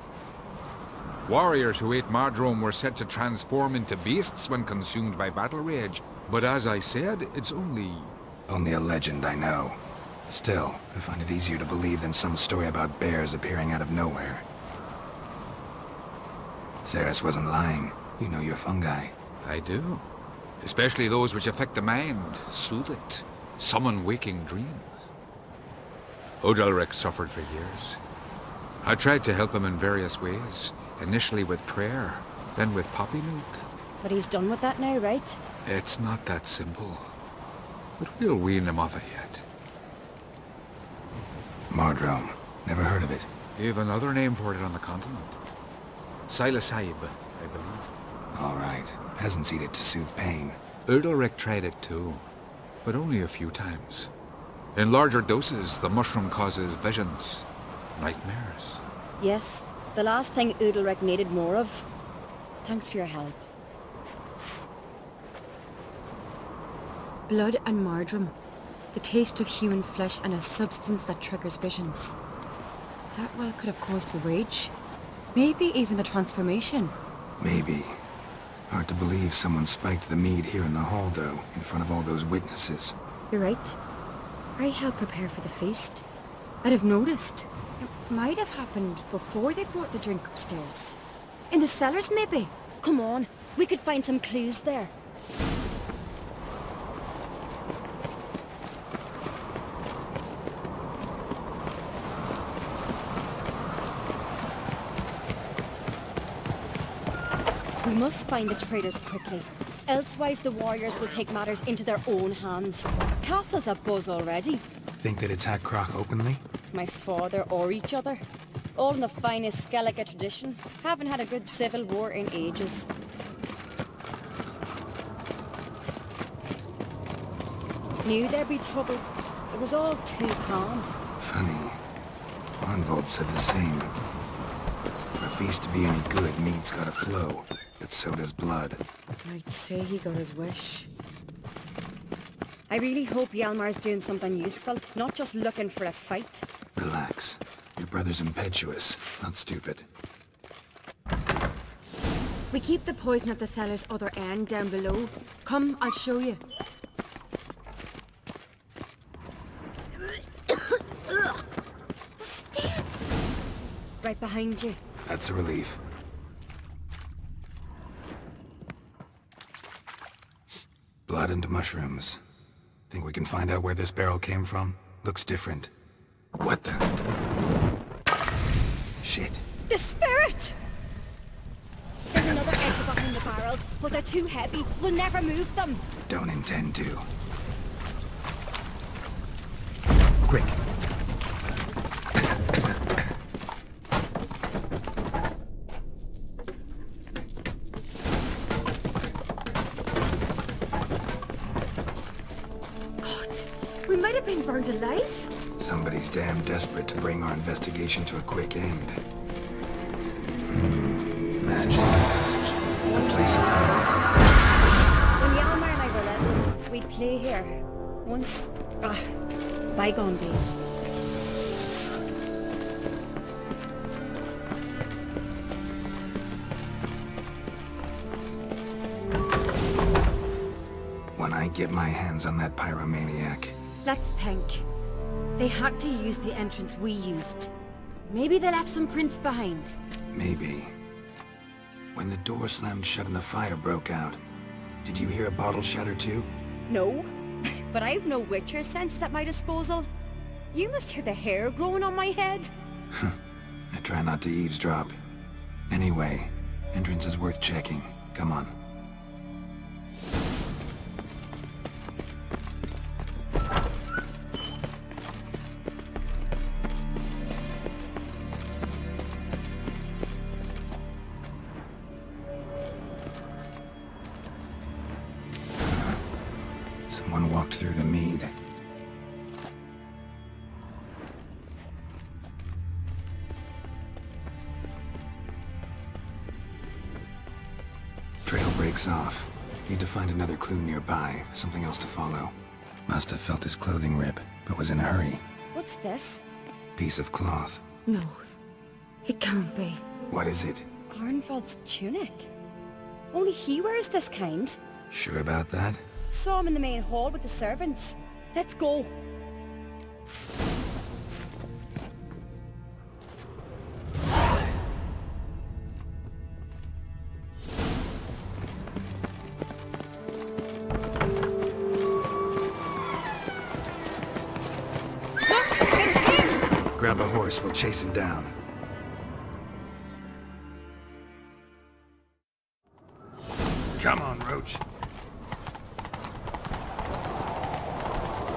Warriors who ate Mardrome were said to transform into beasts when consumed by battle rage, but as I said, it's only... Only a legend, I know. Still, I find it easier to believe than some story about bears appearing out of nowhere. Ceres wasn't lying. You know your fungi. I do. Especially those which affect the mind, soothe it, summon waking dreams. Odalric suffered for years. I tried to help him in various ways, initially with prayer, then with poppy milk. But he's done with that now, right? It's not that simple, but we'll wean him off it yet. Mardrome. Never heard of it. You have another name for it on the continent. Psilocybe, I believe. All right. Peasants eat it to soothe pain. Odalric tried it too, but only a few times. In larger doses, the mushroom causes visions, nightmares. Yes, the last thing Udalric needed more of. Thanks for your help. Blood and Mardrome. The taste of human flesh and a substance that triggers visions. That well could have caused the rage. Maybe even the transformation. Maybe. Hard to believe someone spiked the mead here in the hall, though, in front of all those witnesses. You're right. I helped prepare for the feast. I'd have noticed. It might have happened before they brought the drink upstairs. In the cellars, maybe? Come on, we could find some clues there. We must find the traitors quickly. Elsewise the warriors will take matters into their own hands. Castle's abuzz already. Think they'd attack Croc openly? My father or each other. All in the finest Skellige tradition. Haven't had a good civil war in ages. Knew there'd be trouble. It was all too calm. Funny. Arnvold said the same. For a feast to be any good, mead's gotta flow, but so does blood. I'd say he got his wish. I really hope Hjalmar's doing something useful, not just looking for a fight. Relax. Your brother's impetuous, not stupid. We keep the poison at the cellar's other end down below. Come, I'll show you. Right behind you. That's a relief. Blood and mushrooms. Think we can find out where this barrel came from? Looks different. What the? Shit. The spirit! There's another exit behind the barrels, but they're too heavy. We'll never move them. Don't intend to. Quick. We might have been burned alive. Somebody's damn desperate to bring our investigation to a quick end. Magic passage. A place of power. When Hjalmar and I were little, we'd play here. Once... bygone days. When I get my hands on that pyromaniac... Let's think. They had to use the entrance we used. Maybe they left some prints behind. Maybe. When the door slammed shut and the fire broke out, did you hear a bottle shatter too? No, but I've no Witcher sense at my disposal. You must hear the hair growing on my head. I try not to eavesdrop. Anyway, entrance is worth checking. Come on. Someone walked through the mead. Trail breaks off. Need to find another clue nearby, something else to follow. Must have felt his clothing rip, but was in a hurry. What's this? Piece of cloth. No. It can't be. What is it? Arnvold's tunic. Only he wears this kind. Sure about that? Saw him in the main hall with the servants. Let's go. Grab a horse, we'll chase him down. Come on, Roach.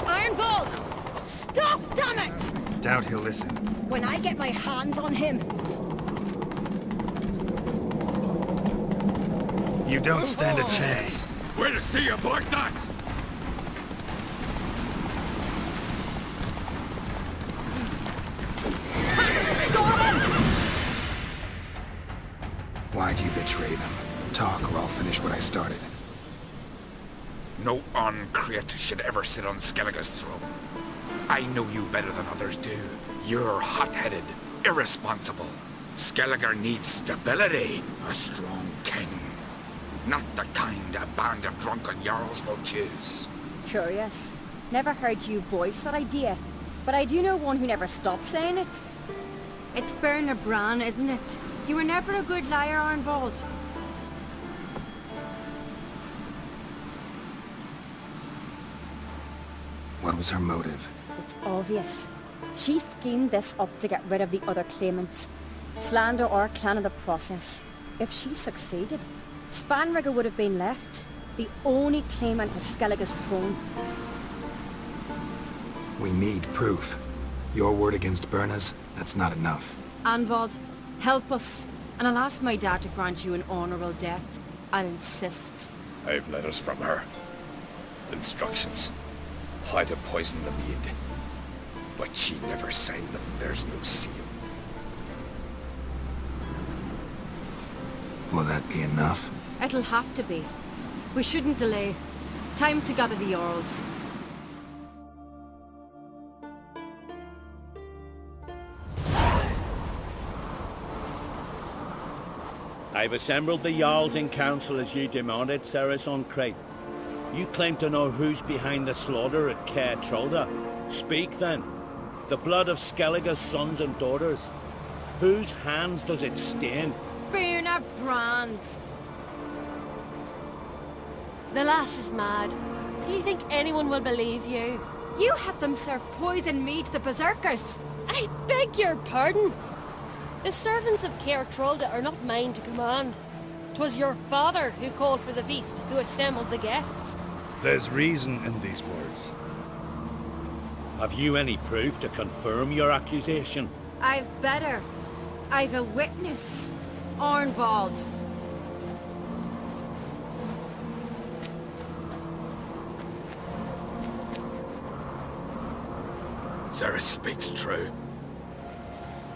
Ironbolt! Stop, damn it! Doubt he'll listen. When I get my hands on him... You don't stand a chance. Where to see you, Black Knight? Why'd you betray them? Talk or I'll finish what I started. No uncreate should ever sit on Skellige's throne. I know you better than others do. You're hot-headed, irresponsible. Skellige needs stability, a strong king. Not the kind a band of drunken jarls will choose. Curious. Never heard you voice that idea, but I do know one who never stops saying it. It's Berna Bran, isn't it? You were never a good liar, Arnvold. What was her motive? It's obvious. She schemed this up to get rid of the other claimants. Slander our clan in the process. If she succeeded, Svanrige would have been left, the only claimant to Skellige's throne. We need proof. Your word against Berna's, that's not enough. Arnvold, help us, and I'll ask my dad to grant you an honorable death. I'll insist. I've letters from her. Instructions. How to poison the mead. But she never signed them. There's no seal. Will that be enough? It'll have to be. We shouldn't delay. Time to gather the Jarls. I've assembled the Jarls in council as you demanded, Ceres on Crate. You claim to know who's behind the slaughter at Caer Trolda. Speak then. The blood of Skellige's sons and daughters. Whose hands does it stain? Birna Brands. The lass is mad. Do you think anyone will believe you? You had them serve poison mead to the berserkers. I beg your pardon. The servants of Caer Trolda are not mine to command. 'Twas your father who called for the feast, who assembled the guests. There's reason in these words. Have you any proof to confirm your accusation? I've better. I've a witness. Arnvald. Ceres speaks true.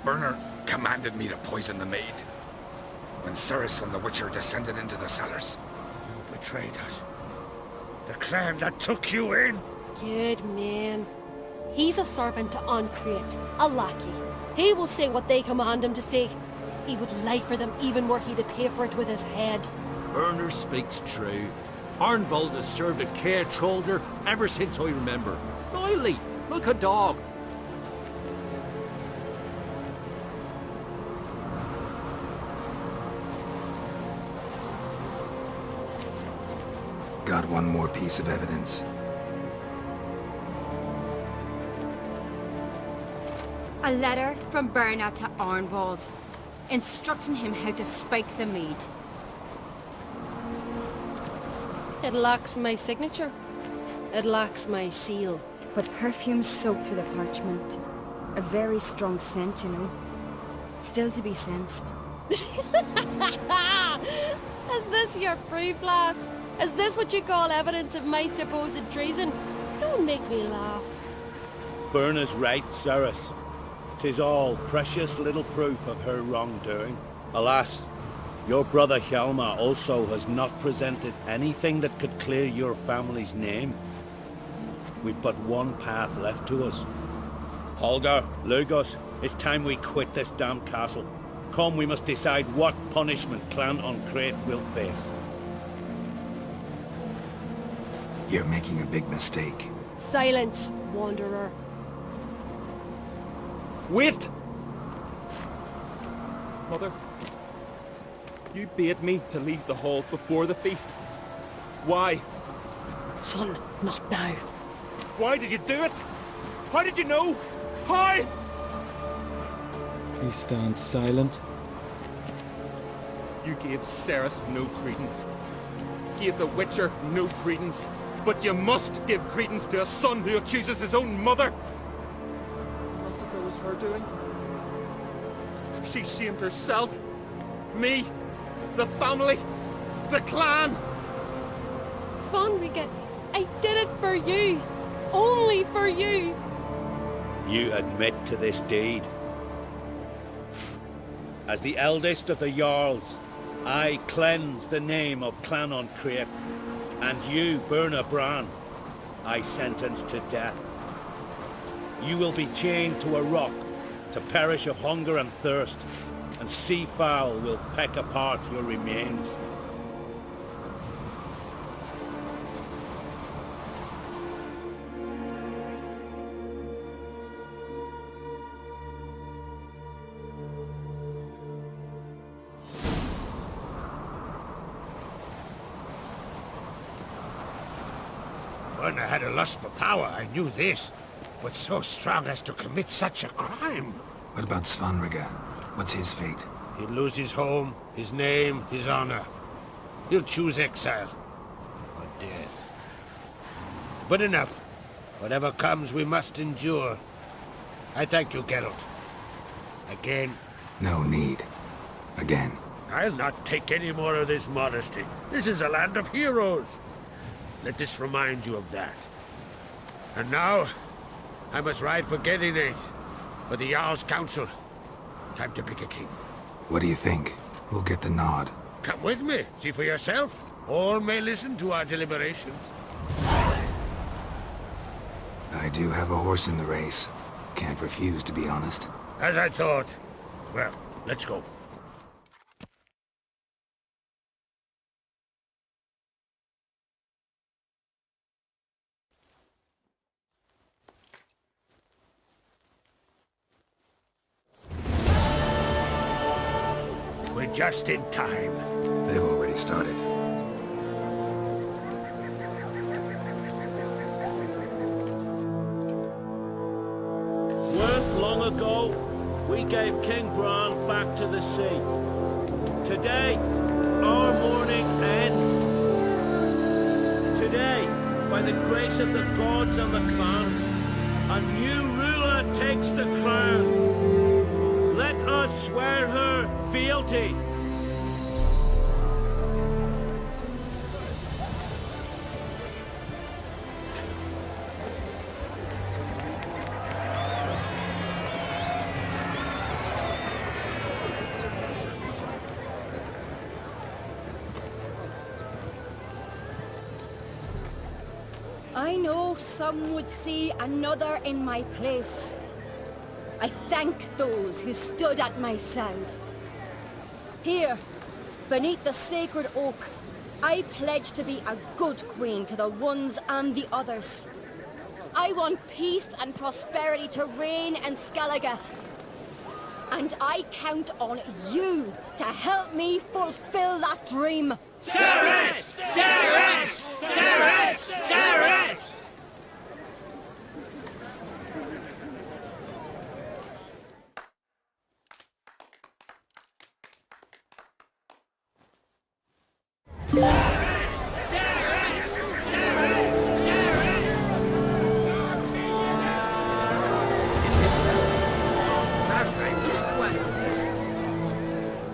Bernard commanded me to poison the maid. When Ceres and the Witcher descended into the cellars. You betrayed us. The clan that took you in. Good man. He's a servant to Uncreate, a lackey. He will say what they command him to say. He would lie for them even were he to pay for it with his head. Werner speaks true. Arnvald has served at Caer Trolda ever since I remember. Riley, look a dog. Got one more piece of evidence. A letter from Birna to Arnvald, instructing him how to spike the mead. It lacks my signature. It lacks my seal. But perfume soaked through the parchment. A very strong scent, you know. Still to be sensed. Is this your proof, lass? Is this what you call evidence of my supposed treason? Don't make me laugh. Birna's right, Ceres. 'Tis all precious little proof of her wrongdoing. Alas, your brother Hjalmar also has not presented anything that could clear your family's name. We've but one path left to us. Holger, Lugos, it's time we quit this damn castle. Come, we must decide what punishment Clan Uncreate will face. You're making a big mistake. Silence, wanderer. Wait! Mother, you bade me to leave the hall before the feast. Why? Son, not now. Why did you do it? How did you know? How? He stands silent. You gave Ceres no credence. Gave the Witcher no credence. But you must give credence to a son who accuses his own mother. The massacre was her doing. She shamed herself, me, the family, the clan. Svanrige, I did it for you. Only for you. You admit to this deed. As the eldest of the Jarls, I cleanse the name of Clan Uncreate. And you, Birna Bran, I sentence to death. You will be chained to a rock to perish of hunger and thirst, and sea fowl will peck apart your remains. Birna had a lust for power, I knew this. But so strong as to commit such a crime. What about Svanrige? What's his fate? He'll lose his home, his name, his honor. He'll choose exile. Or death. But enough. Whatever comes, we must endure. I thank you, Geralt. Again. No need. Again. I'll not take any more of this modesty. This is a land of heroes. Let this remind you of that. And now, I must ride for Gedinate, for the Jarl's council. Time to pick a king. What do you think? Who'll get the nod? Come with me, see for yourself. All may listen to our deliberations. I do have a horse in the race. Can't refuse, to be honest. As I thought. Well, let's go. We're just in time. They've already started. Weren't long ago, we gave King Bran back to the sea. Today, our mourning ends. Today, by the grace of the gods and the clans, a new ruler takes the crown. Let us swear her fealty. I know some would see another in my place. I thank those who stood at my side. Here, beneath the sacred oak, I pledge to be a good queen to the ones and the others. I want peace and prosperity to reign in Skellige. And I count on you to help me fulfill that dream. Ceres! Ceres! Ceres! Ceres!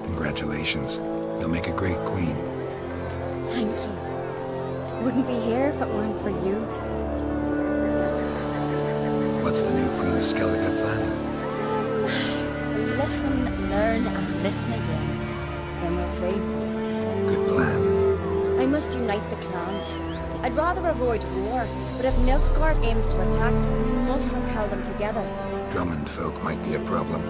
Congratulations. You'll make a great queen. Thank you. Wouldn't be here if it weren't for you. What's the new Queen of Skellige planning? To listen, learn, and listen again. Then we'll see. Good plan. I must unite the clans. I'd rather avoid war, but if Nilfgaard aims to attack, we must repel them together. Drummond folk might be a problem.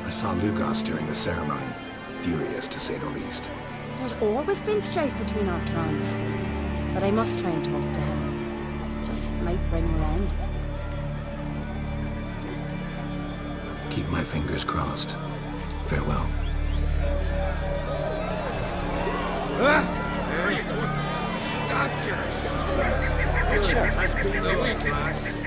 I saw Lugos during the ceremony. Furious, to say the least. There's always been strife between our clans. But I must try and talk to him. Just might bring her end. Keep my fingers crossed. Farewell. There you go. Stop here. Witcher has been away, class.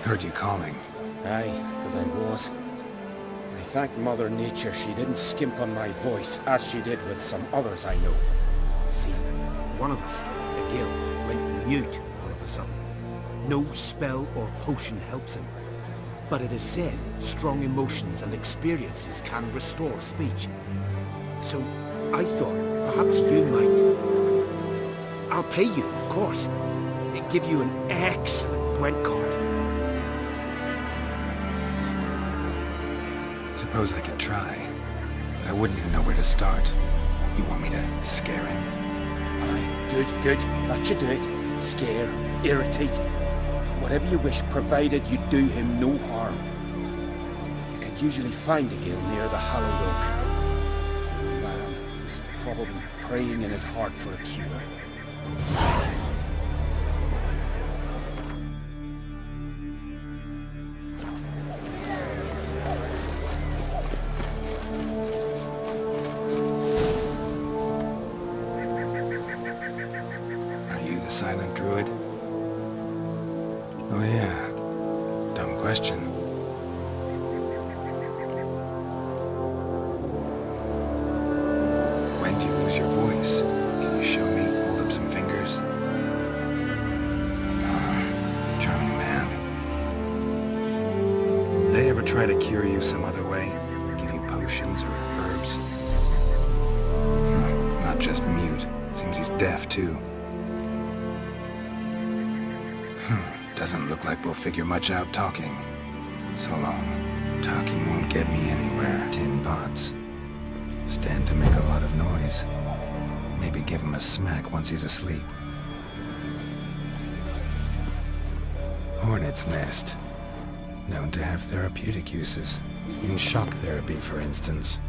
Heard you calling. Aye, because I was. I thank Mother Nature she didn't skimp on my voice, as she did with some others I know. See, one of us, a gill, went mute all of a sudden. No spell or potion helps him. But it is said strong emotions and experiences can restore speech. So I thought perhaps you might. I'll pay you, of course. Give you an excellent Gwent card. Suppose I could try, but I wouldn't even know where to start. You want me to scare him? Aye, good, good. That should do it. Scare, irritate. Whatever you wish, provided you do him no harm. You can usually find a gill near the hallowed oak. Man, he's probably praying in his heart for a cure. Silent druid? recognize your voice. Can you show me? Hold up some fingers. Charming man. They ever try to cure you some other way? Give you potions or herbs? Not just mute. Seems he's deaf, too. Doesn't look like we'll figure much out talking. So long. Talking won't get me anywhere. Tin pots. Stand to make a lot of noise. Maybe give him a smack once he's asleep. Hornet's nest. Known to have therapeutic uses. In shock therapy, for instance.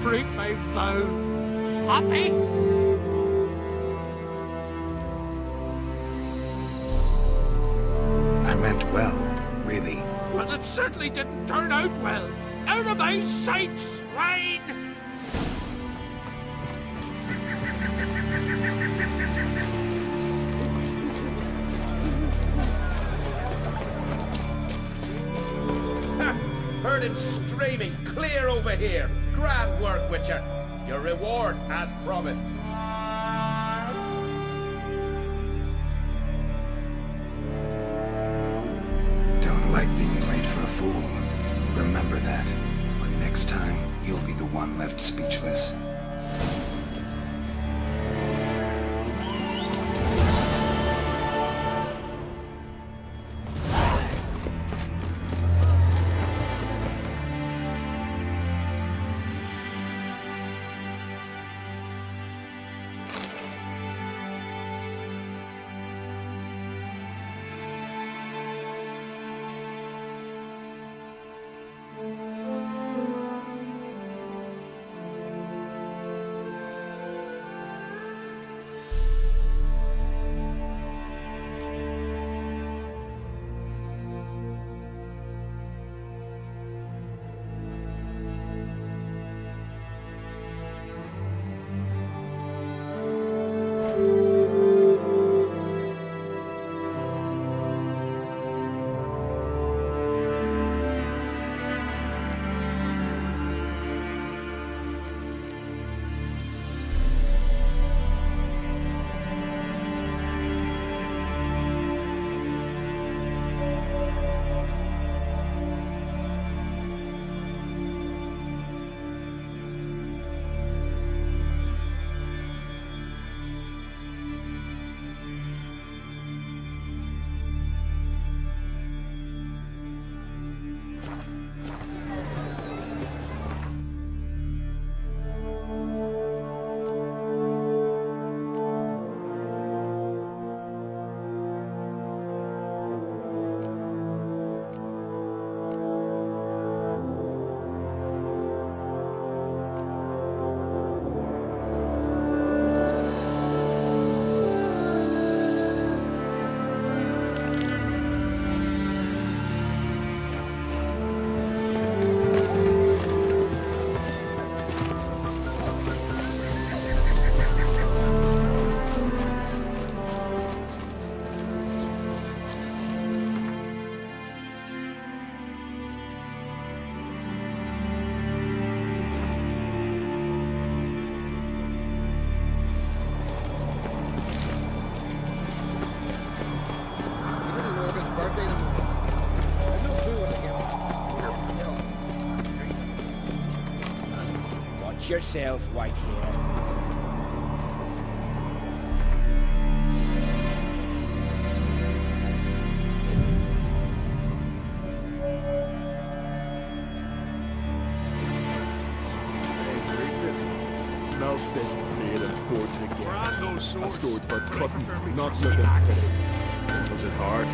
Break my vow. Happy? I meant well, really. Well, it certainly didn't turn out well. Out of my sight, swine! Heard him screaming, clear over here. Grand work, Witcher. Your reward as promised. Don't like being played for a fool. Remember that. Or next time, you'll be the one left speechless. Yourself, white hair. Smell this blade and forged again. A sword for cutting, not looking pretty. Was it hard?